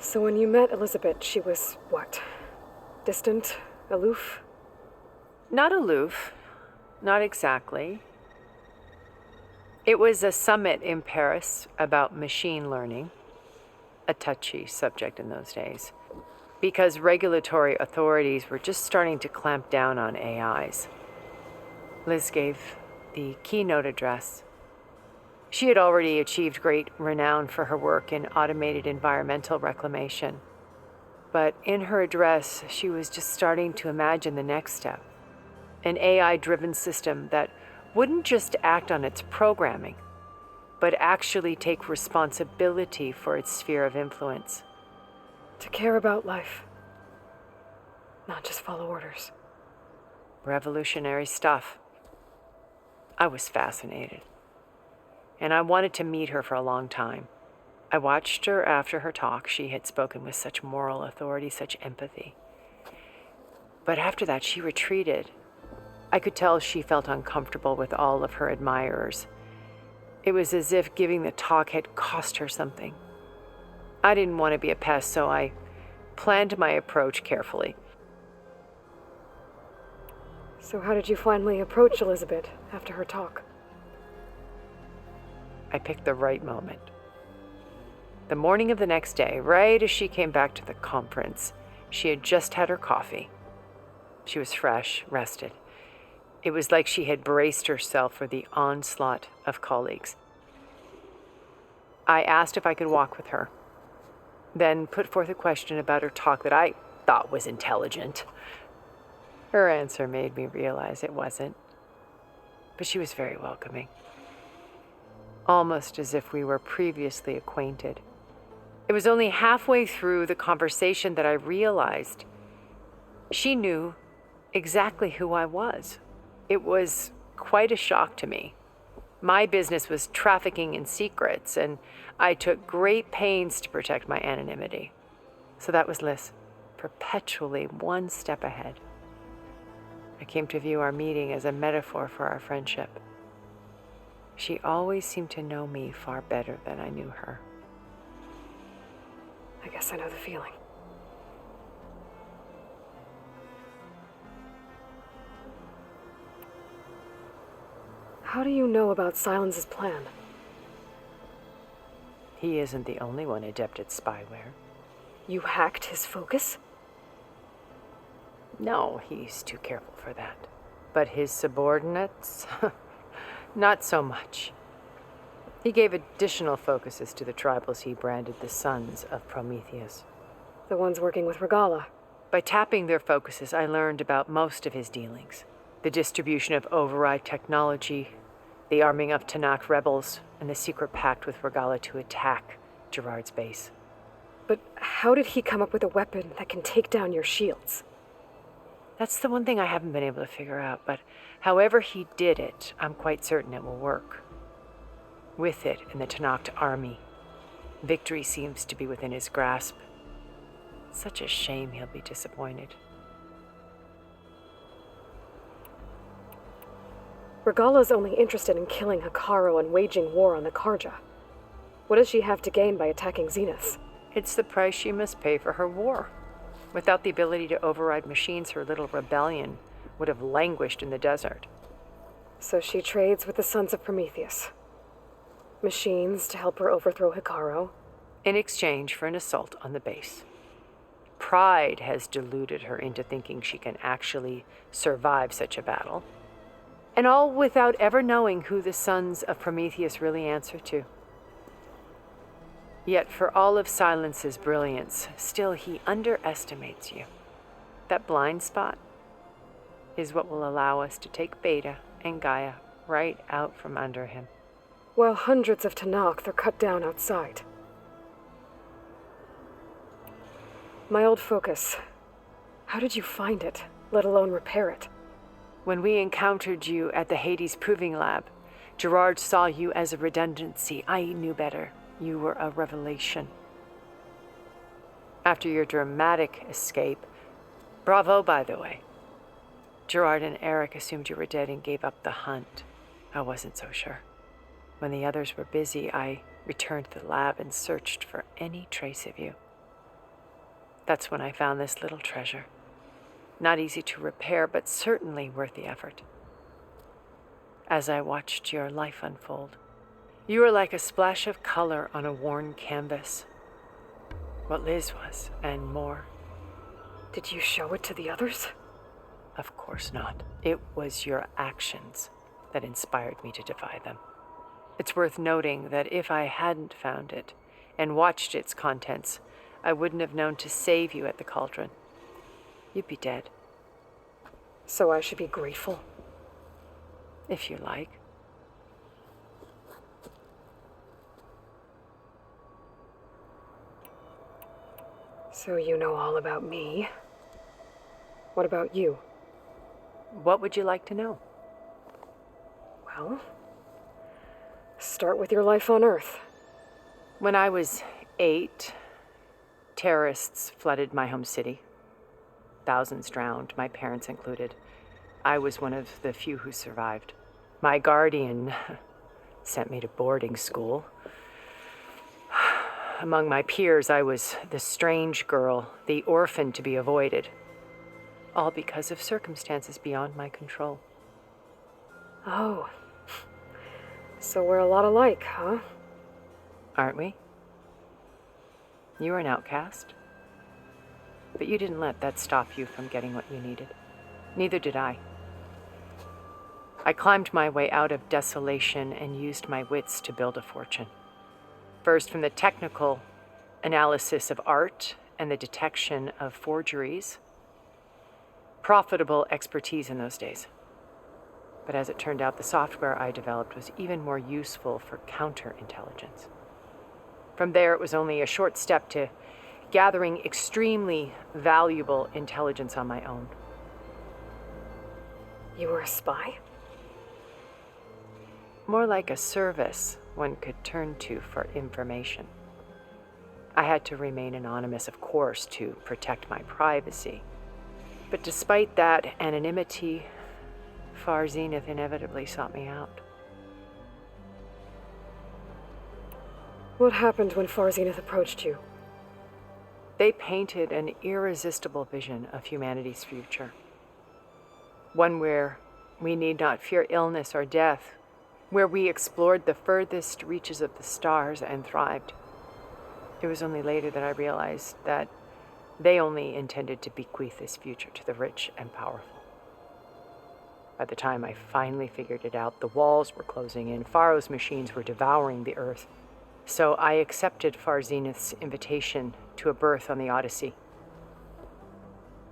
So when you met Elizabeth, she was what? Distant? Aloof? Not aloof. Not exactly. It was a summit in Paris about machine learning. a touchy subject in those days, because regulatory authorities were just starting to clamp down on AIs. Liz gave the keynote address. She had already achieved great renown for her work in automated environmental reclamation. But in her address, she was just starting to imagine the next step. An AI-driven system that wouldn't just act on its programming, but actually take responsibility for its sphere of influence. To care about life, not just follow orders. Revolutionary stuff. I was fascinated, and I wanted to meet her for a long time. I watched her after her talk. She had spoken with such moral authority, such empathy. But after that, she retreated. I could tell she felt uncomfortable with all of her admirers. It was as if giving the talk had cost her something. I didn't want to be a pest, so I planned my approach carefully. So how did you finally approach Elizabeth after her talk? I picked the right moment. The morning of the next day, right as she came back to the conference, she had just had her coffee. She was fresh, rested. It was like she had braced herself for the onslaught of colleagues. I asked if I could walk with her, then put forth a question about her talk that I thought was intelligent. Her answer made me realize it wasn't, but she was very welcoming, almost as if we were previously acquainted. It was only halfway through the conversation that I realized she knew exactly who I was. It was quite a shock to me. My business was trafficking in secrets, and I took great pains to protect my anonymity. So that was Liz, perpetually one step ahead. I came to view our meeting as a metaphor for our friendship. She always seemed to know me far better than I knew her. I guess I know the feeling. How do you know about Silence's plan? He isn't the only one adept at spyware. You hacked his focus? No, he's too careful for that. But his subordinates? Not so much. He gave additional focuses to the tribals he branded the Sons of Prometheus. The ones working with Regala. By tapping their focuses, I learned about most of his dealings. The distribution of override technology, the arming of Tanakh rebels, and the secret pact with Regala to attack Gerard's base. But how did he come up with a weapon that can take down your shields? That's the one thing I haven't been able to figure out, but however he did it, I'm quite certain it will work. With it and the Tanakh army, victory seems to be within his grasp. Such a shame he'll be disappointed. Regala's only interested in killing Hikaru and waging war on the Karja. What does she have to gain by attacking Zenith? It's the price she must pay for her war. Without the ability to override machines, her little rebellion would have languished in the desert. So she trades with the Sons of Prometheus. Machines to help her overthrow Hikaru. In exchange for an assault on the base. Pride has deluded her into thinking she can actually survive such a battle. And all without ever knowing who the Sons of Prometheus really answer to. Yet for all of Silence's brilliance, still he underestimates you. That blind spot is what will allow us to take Beta and Gaia right out from under him. While hundreds of Tanakh are cut down outside. My old focus. How did you find it, let alone repair it? When we encountered you at the Hades Proving Lab, Gerard saw you as a redundancy. I knew better. You were a revelation. After your dramatic escape, bravo, by the way. Gerard and Eric assumed you were dead and gave up the hunt. I wasn't so sure. When the others were busy, I returned to the lab and searched for any trace of you. That's when I found this little treasure. Not easy to repair, but certainly worth the effort. As I watched your life unfold, you were like a splash of color on a worn canvas. What Liz was, and more. Did you show it to the others? Of course not. It was your actions that inspired me to defy them. It's worth noting that if I hadn't found it and watched its contents, I wouldn't have known to save you at the cauldron. You'd be dead. So I should be grateful? If you like. So you know all about me. What about you? What would you like to know? Well, start with your life on Earth. When I was 8, terrorists flooded my home city. Thousands drowned, my parents included. I was one of the few who survived. My guardian sent me to boarding school. Among my peers, I was the strange girl, the orphan to be avoided. All because of circumstances beyond my control. Oh. So we're a lot alike, huh? Aren't we? You were an outcast. But you didn't let that stop you from getting what you needed. Neither did I. I climbed my way out of desolation and used my wits to build a fortune. First, from the technical analysis of art and the detection of forgeries. Profitable expertise in those days. But as it turned out, the software I developed was even more useful for counterintelligence. From there, it was only a short step to gathering extremely valuable intelligence on my own. You were a spy? More like a service one could turn to for information. I had to remain anonymous, of course, to protect my privacy. But despite that anonymity, Far Zenith inevitably sought me out. What happened when Far Zenith approached you? They painted an irresistible vision of humanity's future. One where we need not fear illness or death, where we explored the furthest reaches of the stars and thrived. It was only later that I realized that they only intended to bequeath this future to the rich and powerful. By the time I finally figured it out, the walls were closing in, Pharaoh's machines were devouring the earth. So I accepted Far Zenith's invitation to a berth on the Odyssey.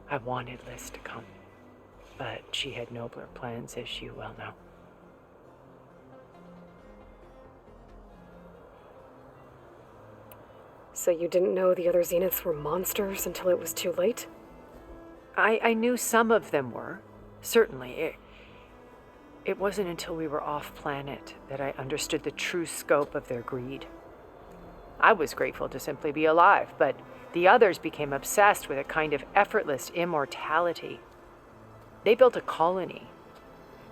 I wanted Liz to come, but she had nobler plans, as you well know. So you didn't know the other Zeniths were monsters until it was too late? I knew some of them were, certainly. It wasn't until we were off-planet that I understood the true scope of their greed. I was grateful to simply be alive, but the others became obsessed with a kind of effortless immortality. They built a colony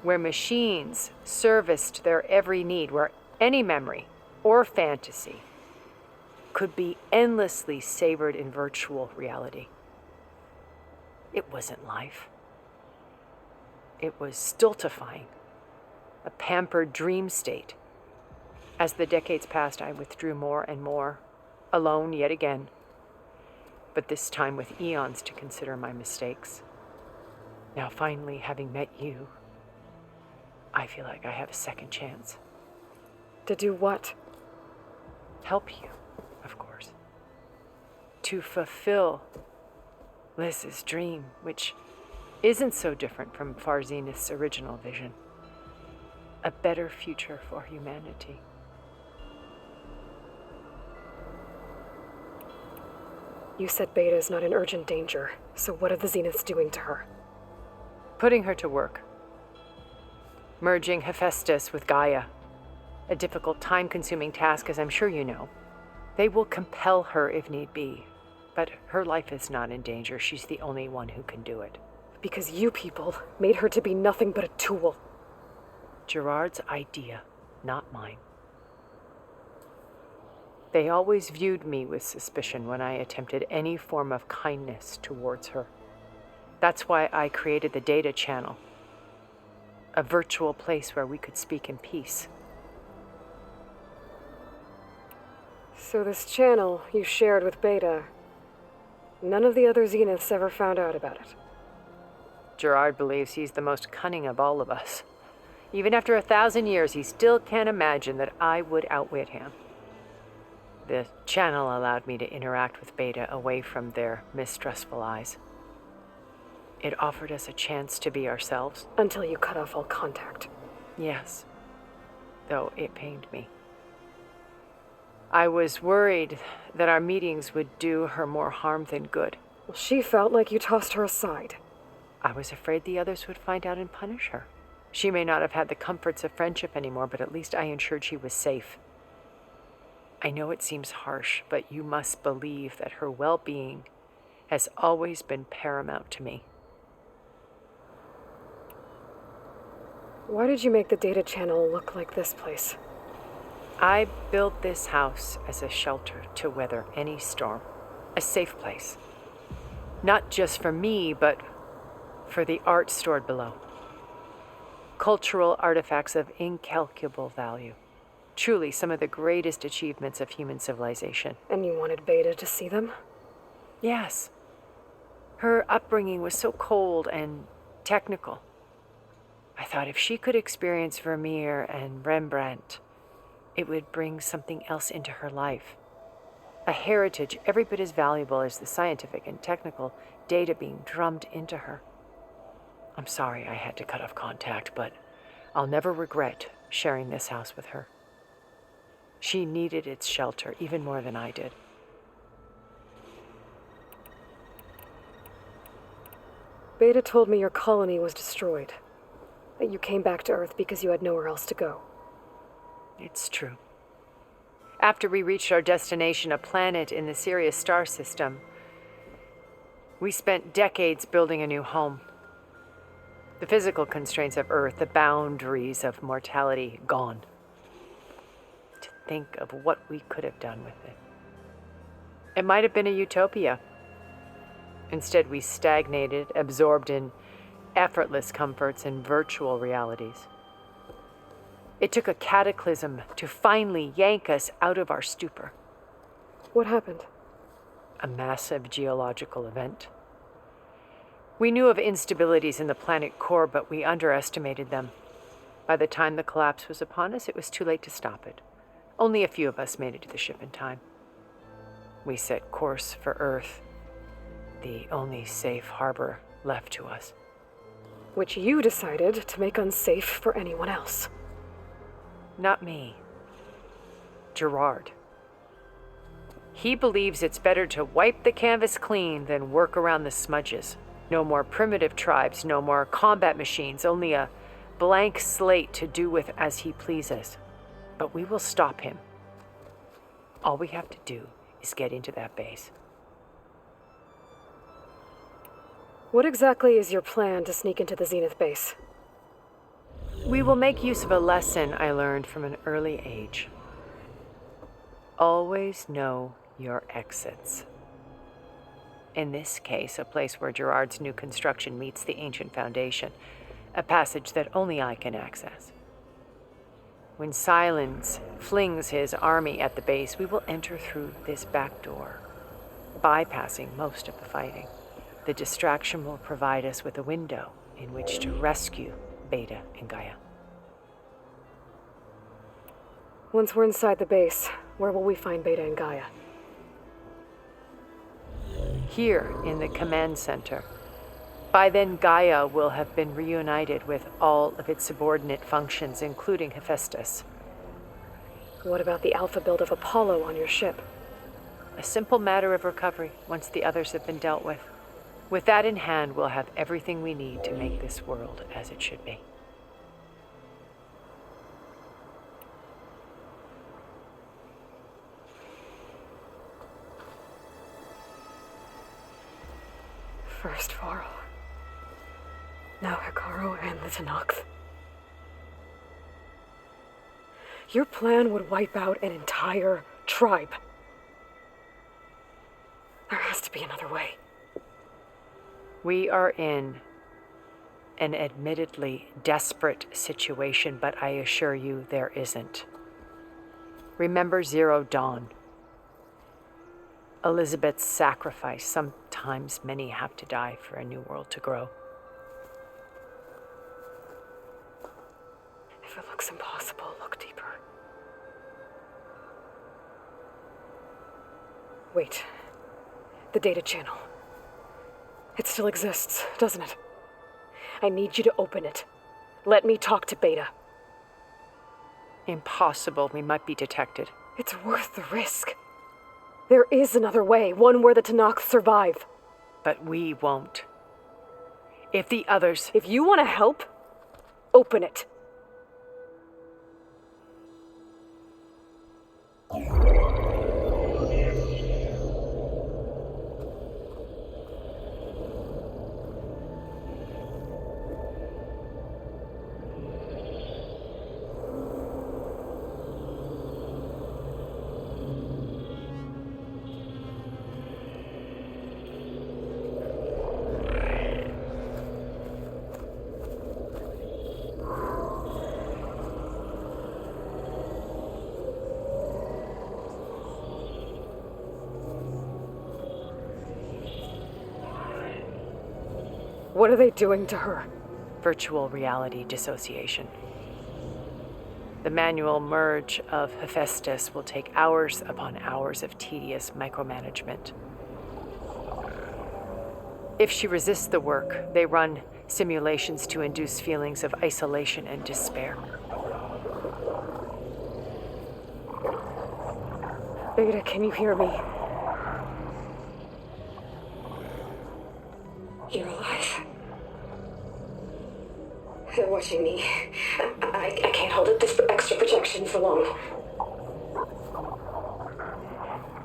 where machines serviced their every need, where any memory or fantasy could be endlessly savored in virtual reality. It wasn't life. It was stultifying, a pampered dream state. As the decades passed, I withdrew more and more, alone yet again, but this time with eons to consider my mistakes. Now finally, having met you, I feel like I have a second chance. To do what? Help you, of course. To fulfill Liz's dream, which isn't so different from Far Zenith's original vision. A better future for humanity. You said Beta is not in urgent danger, so what are the Zeniths doing to her? Putting her to work. Merging Hephaestus with Gaia. A difficult, time-consuming task, as I'm sure you know. They will compel her if need be, but her life is not in danger. She's the only one who can do it. Because you people made her to be nothing but a tool. Gerard's idea, not mine. They always viewed me with suspicion when I attempted any form of kindness towards her. That's why I created the data channel, a virtual place where we could speak in peace. So this channel you shared with Beta, none of the other Zeniths ever found out about it. Gerard believes he's the most cunning of all of us. Even after 1,000 years, he still can't imagine that I would outwit him. The channel allowed me to interact with Beta away from their mistrustful eyes. It offered us a chance to be ourselves. Until you cut off all contact. Yes, though it pained me. I was worried that our meetings would do her more harm than good. Well, she felt like you tossed her aside. I was afraid the others would find out and punish her. She may not have had the comforts of friendship anymore, but at least I ensured she was safe. I know it seems harsh, but you must believe that her well-being has always been paramount to me. Why did you make the data channel look like this place? I built this house as a shelter to weather any storm, a safe place. Not just for me, but for the art stored below. Cultural artifacts of incalculable value. Truly some of the greatest achievements of human civilization. And you wanted Beta to see them? Yes. Her upbringing was so cold and technical. I thought if she could experience Vermeer and Rembrandt, it would bring something else into her life. A heritage every bit as valuable as the scientific and technical data being drummed into her. I'm sorry I had to cut off contact, but I'll never regret sharing this house with her. She needed its shelter even more than I did. Beta told me your colony was destroyed. That you came back to Earth because you had nowhere else to go. It's true. After we reached our destination, a planet in the Sirius star system, we spent decades building a new home. The physical constraints of Earth, the boundaries of mortality, gone. To think of what we could have done with it. It might have been a utopia. Instead, we stagnated, absorbed in effortless comforts and virtual realities. It took a cataclysm to finally yank us out of our stupor. What happened? A massive geological event. We knew of instabilities in the planet core, but we underestimated them. By the time the collapse was upon us, it was too late to stop it. Only a few of us made it to the ship in time. We set course for Earth, the only safe harbor left to us. Which you decided to make unsafe for anyone else. Not me. Gerard. He believes it's better to wipe the canvas clean than work around the smudges. No more primitive tribes, no more combat machines, only a blank slate to do with as he pleases. But we will stop him. All we have to do is get into that base. What exactly is your plan to sneak into the Zenith base? We will make use of a lesson I learned from an early age. Always know your exits. In this case, a place where Gerard's new construction meets the ancient foundation, a passage that only I can access. When Silence flings his army at the base, we will enter through this back door, bypassing most of the fighting. The distraction will provide us with a window in which to rescue Beta and Gaia. Once we're inside the base, where will we find Beta and Gaia? Here in the command center. By then, Gaia will have been reunited with all of its subordinate functions, including Hephaestus. What about the alpha build of Apollo on your ship? A simple matter of recovery once the others have been dealt with. With that in hand, we'll have everything we need to make this world as it should be. First Varl, now Hikaru and the Tenakth. Your plan would wipe out an entire tribe. There has to be another way. We are in an admittedly desperate situation, but I assure you there isn't. Remember Zero Dawn. Elizabeth's sacrifice. Sometimes many have to die for a new world to grow. If it looks impossible, look deeper. Wait. The data channel. It still exists, doesn't it? I need you to open it. Let me talk to Beta. Impossible. We might be detected. It's worth the risk. There is another way, one where the Tanakh survive. But we won't. If the others... If you want to help, open it. What are they doing to her? Virtual reality dissociation. The manual merge of Hephaestus will take hours upon hours of tedious micromanagement. If she resists the work, they run simulations to induce feelings of isolation and despair. Beta, can you hear me? You're alive. They're watching me. I can't hold up this extra protection for long.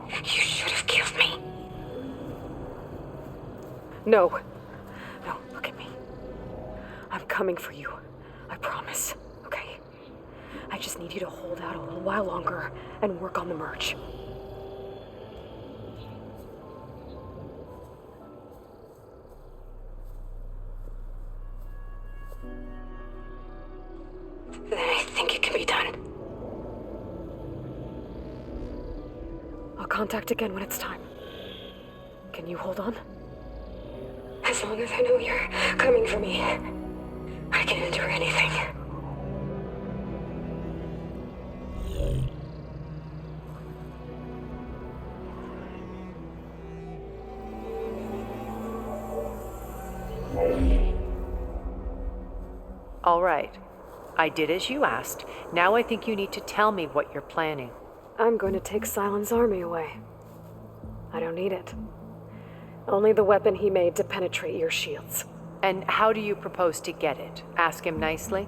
You should have killed me. No. No, look at me. I'm coming for you. I promise, okay? I just need you to hold out a little while longer and work on the merge. Then I think it can be done. I'll contact again when it's time. Can you hold on? As long as I know you're coming for me, I can endure anything. All right. I did as you asked. Now I think you need to tell me what you're planning. I'm going to take Silent's army away. I don't need it. Only the weapon he made to penetrate your shields. And how do you propose to get it? Ask him nicely?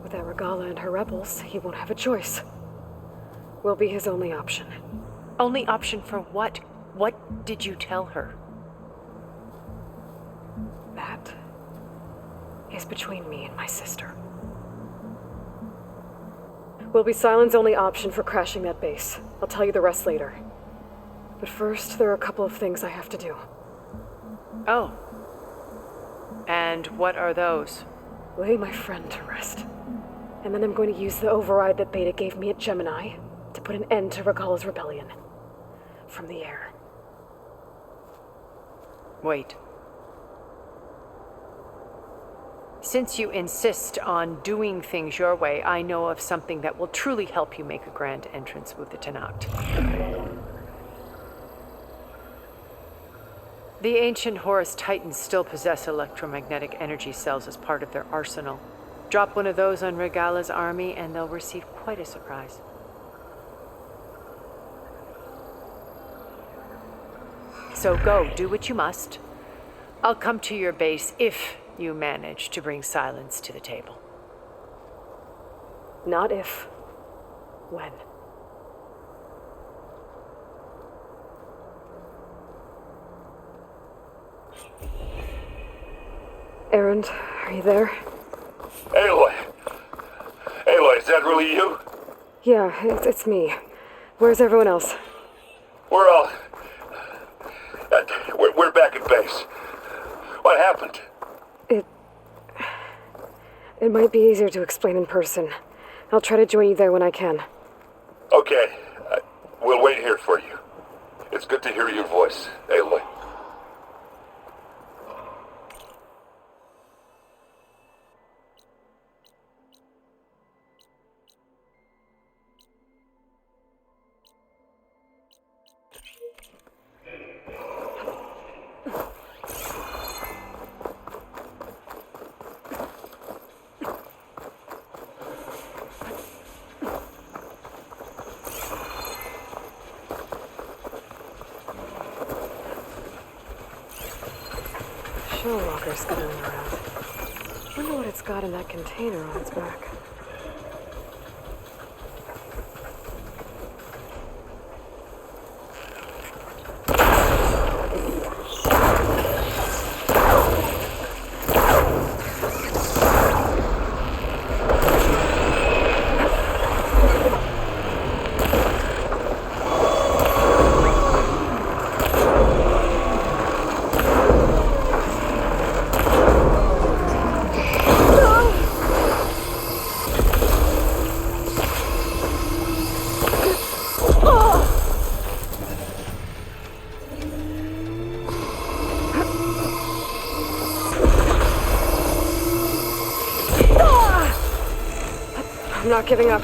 Without Regala and her rebels, he won't have a choice. We'll be his only option. Only option for what? What did you tell her? That is between me and my sister. Will be Silent's only option for crashing that base. I'll tell you the rest later. But first, there are a couple of things I have to do. Oh. And what are those? Lay my friend to rest. And then I'm going to use the override that Beta gave me at Gemini to put an end to Regala's rebellion. From the air. Wait. Since you insist on doing things your way, I know of something that will truly help you make a grand entrance with the Tanakh. The ancient Horus Titans still possess electromagnetic energy cells as part of their arsenal. Drop one of those on Regala's army and they'll receive quite a surprise. So go, do what you must. I'll come to your base if you manage to bring Silence to the table. Not if. When. Erend, are you there? Aloy! Aloy, is that really you? Yeah, it's me. Where's everyone else? We're all... We're back at base. What happened? It might be easier to explain in person. I'll try to join you there when I can. Okay. We'll wait here for you. It's good to hear your voice, Aloy. Walker's scuttling around. Wonder what it's got in that container on its back. I'm not giving up.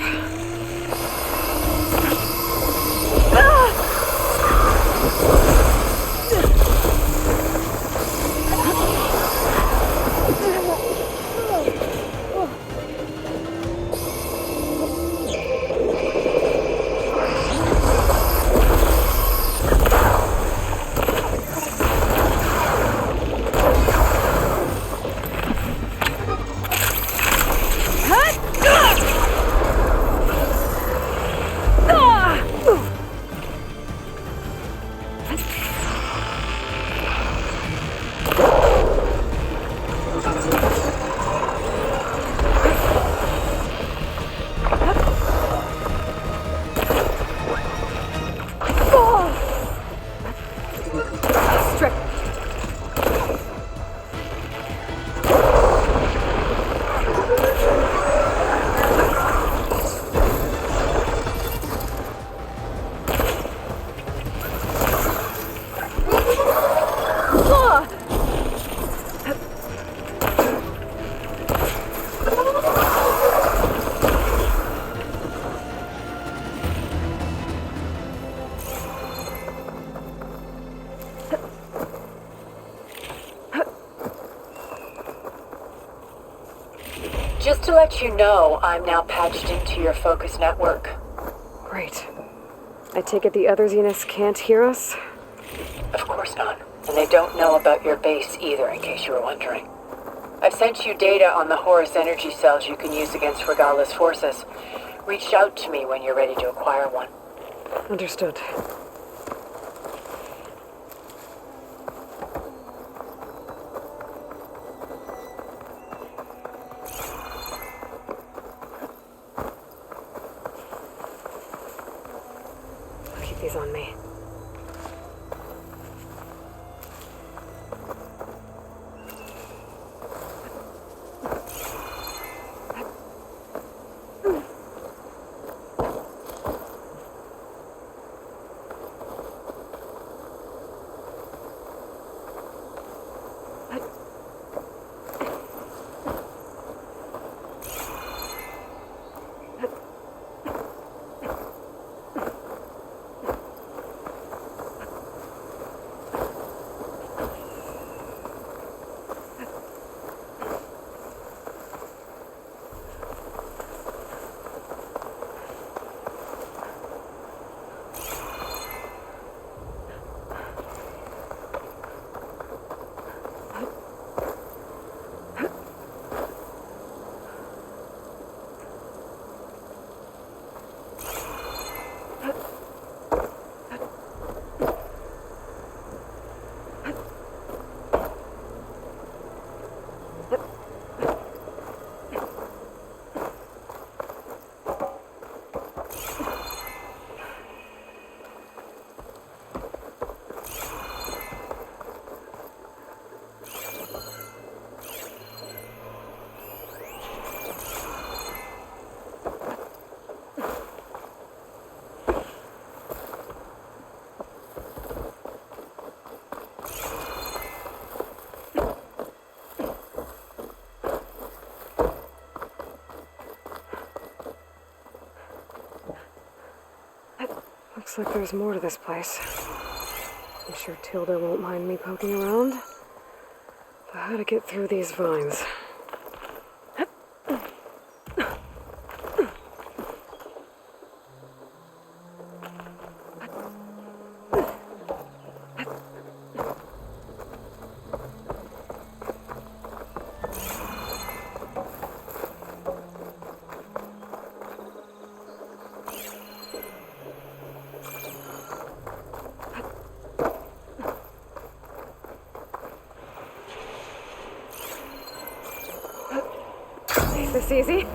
Just to let you know, I'm now patched into your focus network. Great. I take it the other Zeniths can't hear us? Of course not. And they don't know about your base either, in case you were wondering. I've sent you data on the Horus energy cells you can use against Regala's forces. Reach out to me when you're ready to acquire one. Understood. I'll keep these on me. Looks like there's more to this place. I'm sure Tilda won't mind me poking around. But how to get through these vines? Is this easy?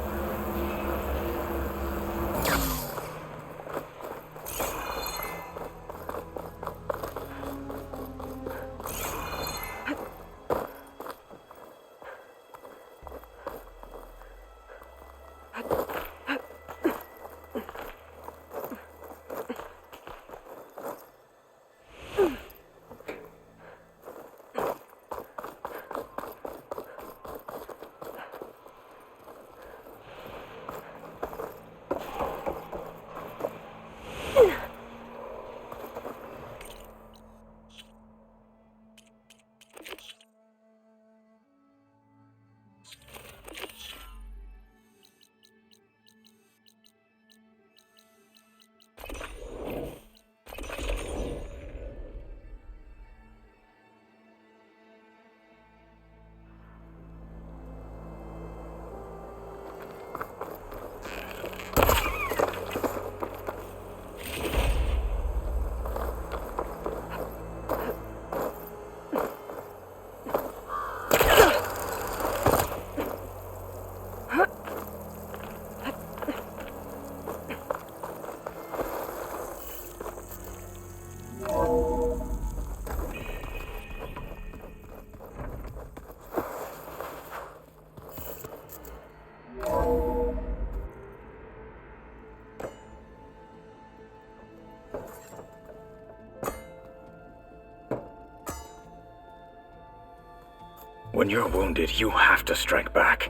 When you're wounded, you have to strike back.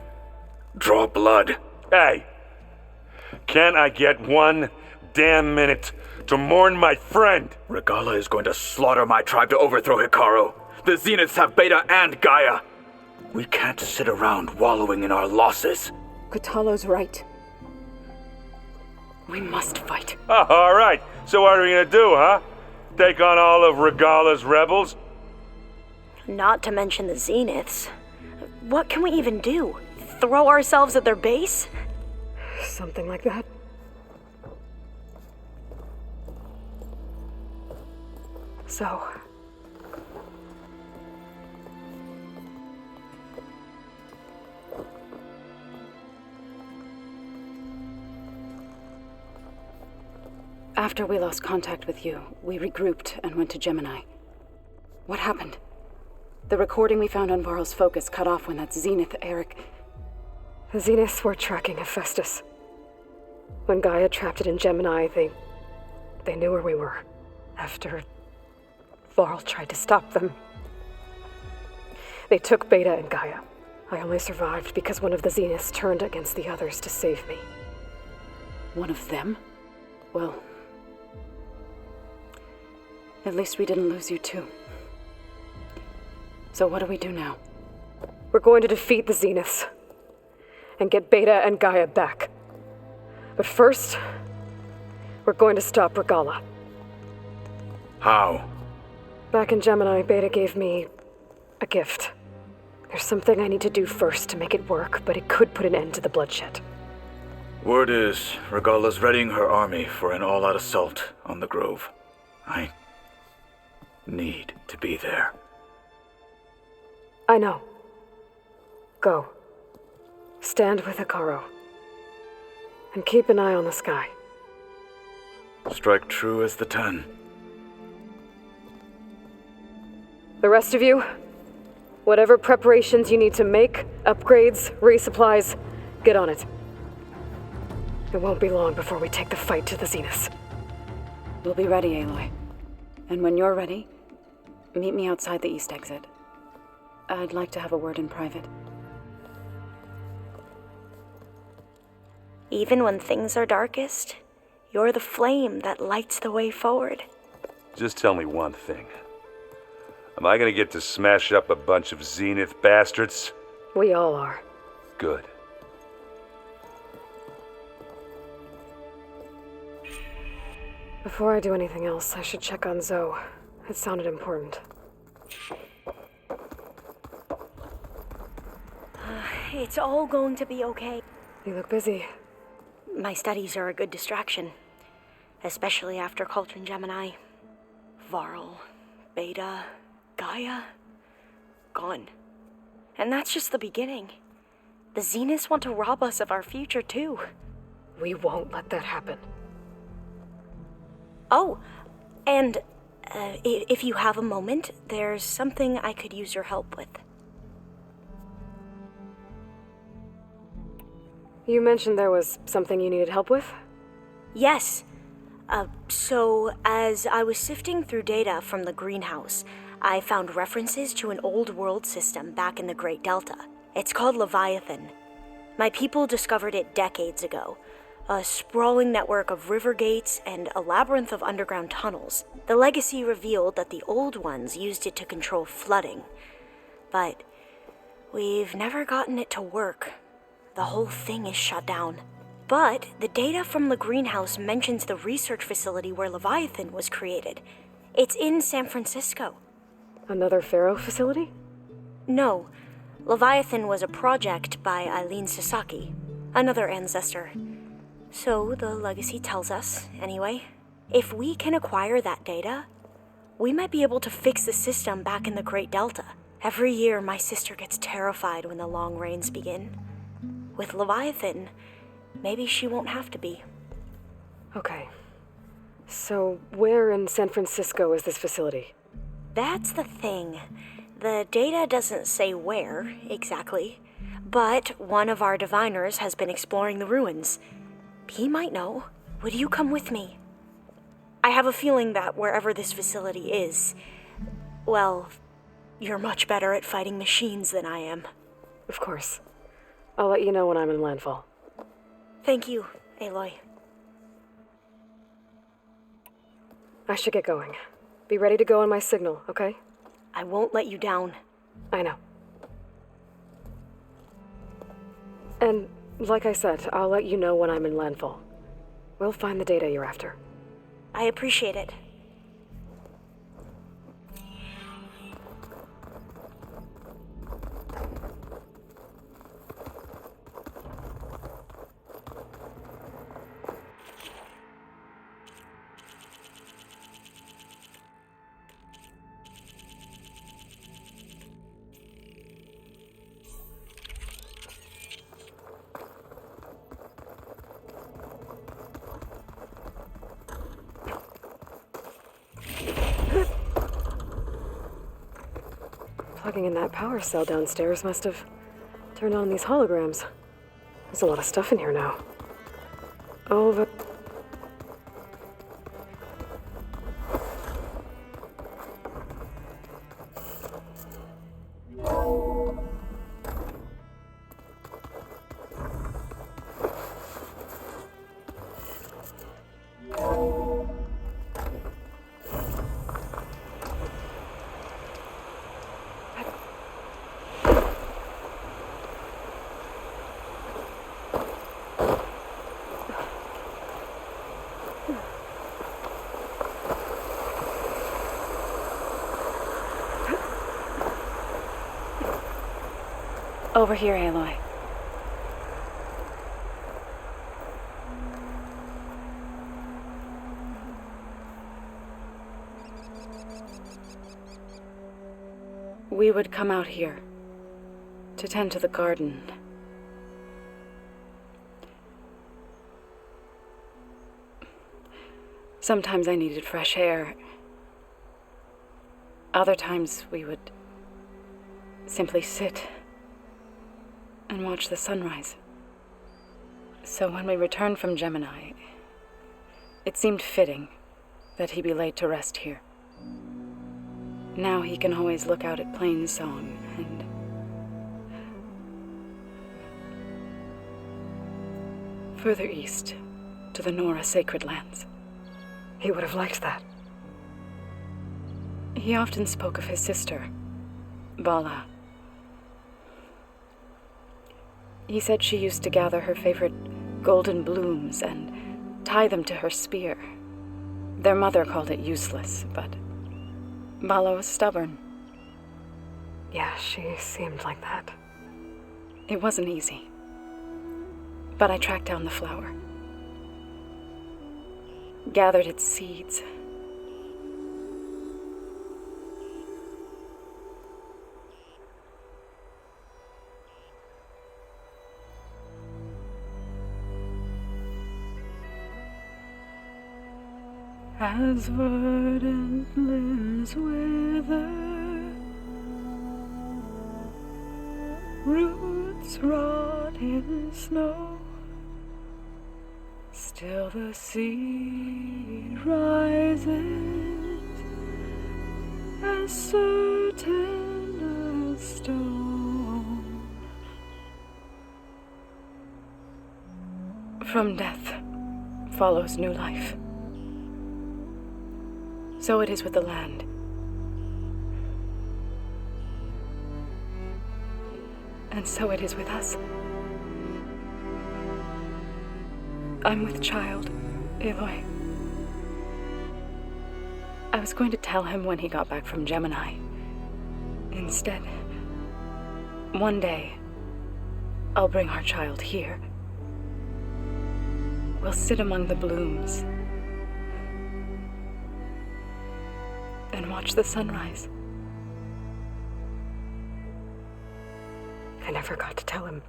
Draw blood. Hey! Can't I get 1 damn minute to mourn my friend? Regala is going to slaughter my tribe to overthrow Hikaru. The Zeniths have Beta and Gaia. We can't sit around wallowing in our losses. Kotallo's right. We must fight. Oh, all right. So what are we gonna do, huh? Take on all of Regala's rebels? Not to mention the Zeniths. What can we even do? Throw ourselves at their base? Something like that. So... After we lost contact with you, we regrouped and went to Gemini. What happened? The recording we found on Varl's focus cut off when that Zenith Eric... The Zeniths were tracking Hephaestus. When Gaia trapped it in Gemini, they knew where we were. After Varl tried to stop them. They took Beta and Gaia. I only survived because one of the Zeniths turned against the others to save me. One of them? Well... at least we didn't lose you too. So what do we do now? We're going to defeat the Zeniths. And get Beta and Gaia back. But first, we're going to stop Regala. How? Back in Gemini, Beta gave me a gift. There's something I need to do first to make it work, but it could put an end to the bloodshed. Word is, Regala's readying her army for an all-out assault on the Grove. I need to be there. I know. Go. Stand with Hikaru. And keep an eye on the sky. Strike true as the 10. The rest of you, whatever preparations you need to make, upgrades, resupplies, get on it. It won't be long before we take the fight to the Zeniths. We'll be ready, Aloy. And when you're ready, meet me outside the east exit. I'd like to have a word in private. Even when things are darkest, You're the flame that lights the way forward. Just tell me one thing. Am I gonna get to smash up a bunch of Zenith bastards? We all are. Good. Before I do anything else, I should check on Zoe. It sounded important. It's all going to be okay. You look busy. My studies are a good distraction. Especially after Cauldron Gemini. Varl, Beta, Gaia, gone. And that's just the beginning. The Zeniths want to rob us of our future, too. We won't let that happen. Oh, and if you have a moment, there's something I could use your help with. You mentioned there was something you needed help with? Yes. So, as I was sifting through data from the greenhouse, I found references to an old world system back in the Great Delta. It's called Leviathan. My people discovered it decades ago. A sprawling network of river gates and a labyrinth of underground tunnels. The legacy revealed that the old ones used it to control flooding. But we've never gotten it to work. The whole thing is shut down. But the data from the greenhouse mentions the research facility where Leviathan was created. It's in San Francisco. Another Pharaoh facility? No. Leviathan was a project by Eileen Sasaki, another ancestor. So the legacy tells us, anyway, if we can acquire that data, we might be able to fix the system back in the Great Delta. Every year, my sister gets terrified when the long rains begin. With Leviathan, maybe she won't have to be. Okay. So, where in San Francisco is this facility? That's the thing. The data doesn't say where, exactly. But one of our diviners has been exploring the ruins. He might know. Would you come with me? I have a feeling that wherever this facility is, well, you're much better at fighting machines than I am. Of course. I'll let you know when I'm in landfall. Thank you, Aloy. I should get going. Be ready to go on my signal, okay? I won't let you down. I know. And, like I said, I'll let you know when I'm in landfall. We'll find the data you're after. I appreciate it. Plugging in that power cell downstairs must have turned on these holograms. There's a lot of stuff in here now. Oh, the... Over here, Aloy. We would come out here to tend to the garden. Sometimes I needed fresh air. Other times we would simply sit and watch the sunrise. So when we returned from Gemini, it seemed fitting that he be laid to rest here. Now he can always look out at Plainsong and further east to the Nora sacred lands. He would have liked that. He often spoke of his sister, Vala. He said she used to gather her favorite golden blooms and tie them to her spear. Their mother called it useless, but Vala was stubborn. Yeah, she seemed like that. It wasn't easy. But I tracked down the flower. Gathered its seeds. As verdant limbs wither, roots rot in snow, still the seed rises, as certain as stone. From death follows new life. So it is with the land. And so it is with us. I'm with child, Aloy. I was going to tell him when he got back from Gemini. Instead, one day, I'll bring our child here. We'll sit among the blooms and watch the sunrise. I never got to tell him.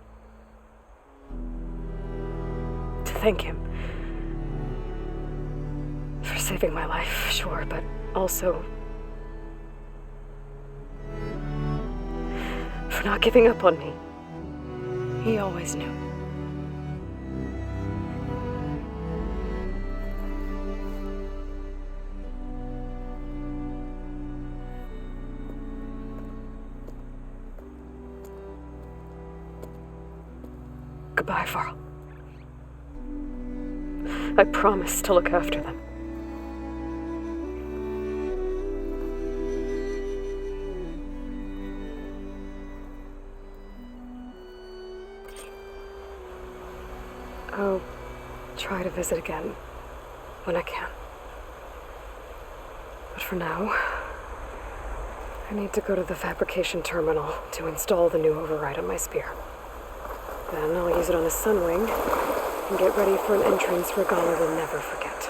To thank him. For saving my life, sure, but also for not giving up on me. He always knew. Goodbye, Varl. I promise to look after them. I'll try to visit again when I can. But for now, I need to go to the fabrication terminal to install the new override on my spear. Then I'll use it on the Sunwing and get ready for an entrance Regala will never forget.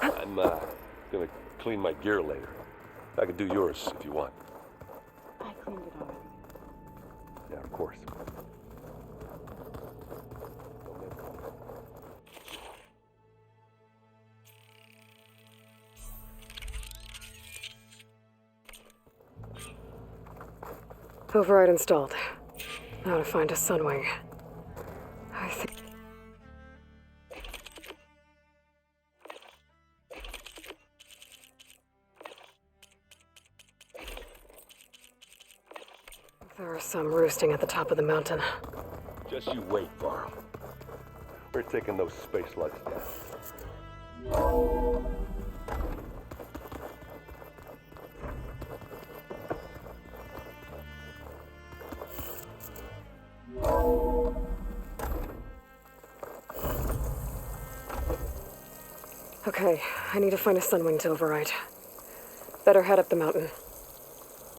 I'm gonna clean my gear later. I can do yours if you want. I cleaned it already. Yeah, of course. Override installed. Now to find a Sunwing. I think... There are some roosting at the top of the mountain. Just you wait, Varl. We're taking those space slugs down. Okay, I need to find a Sunwing to override. Better head up the mountain.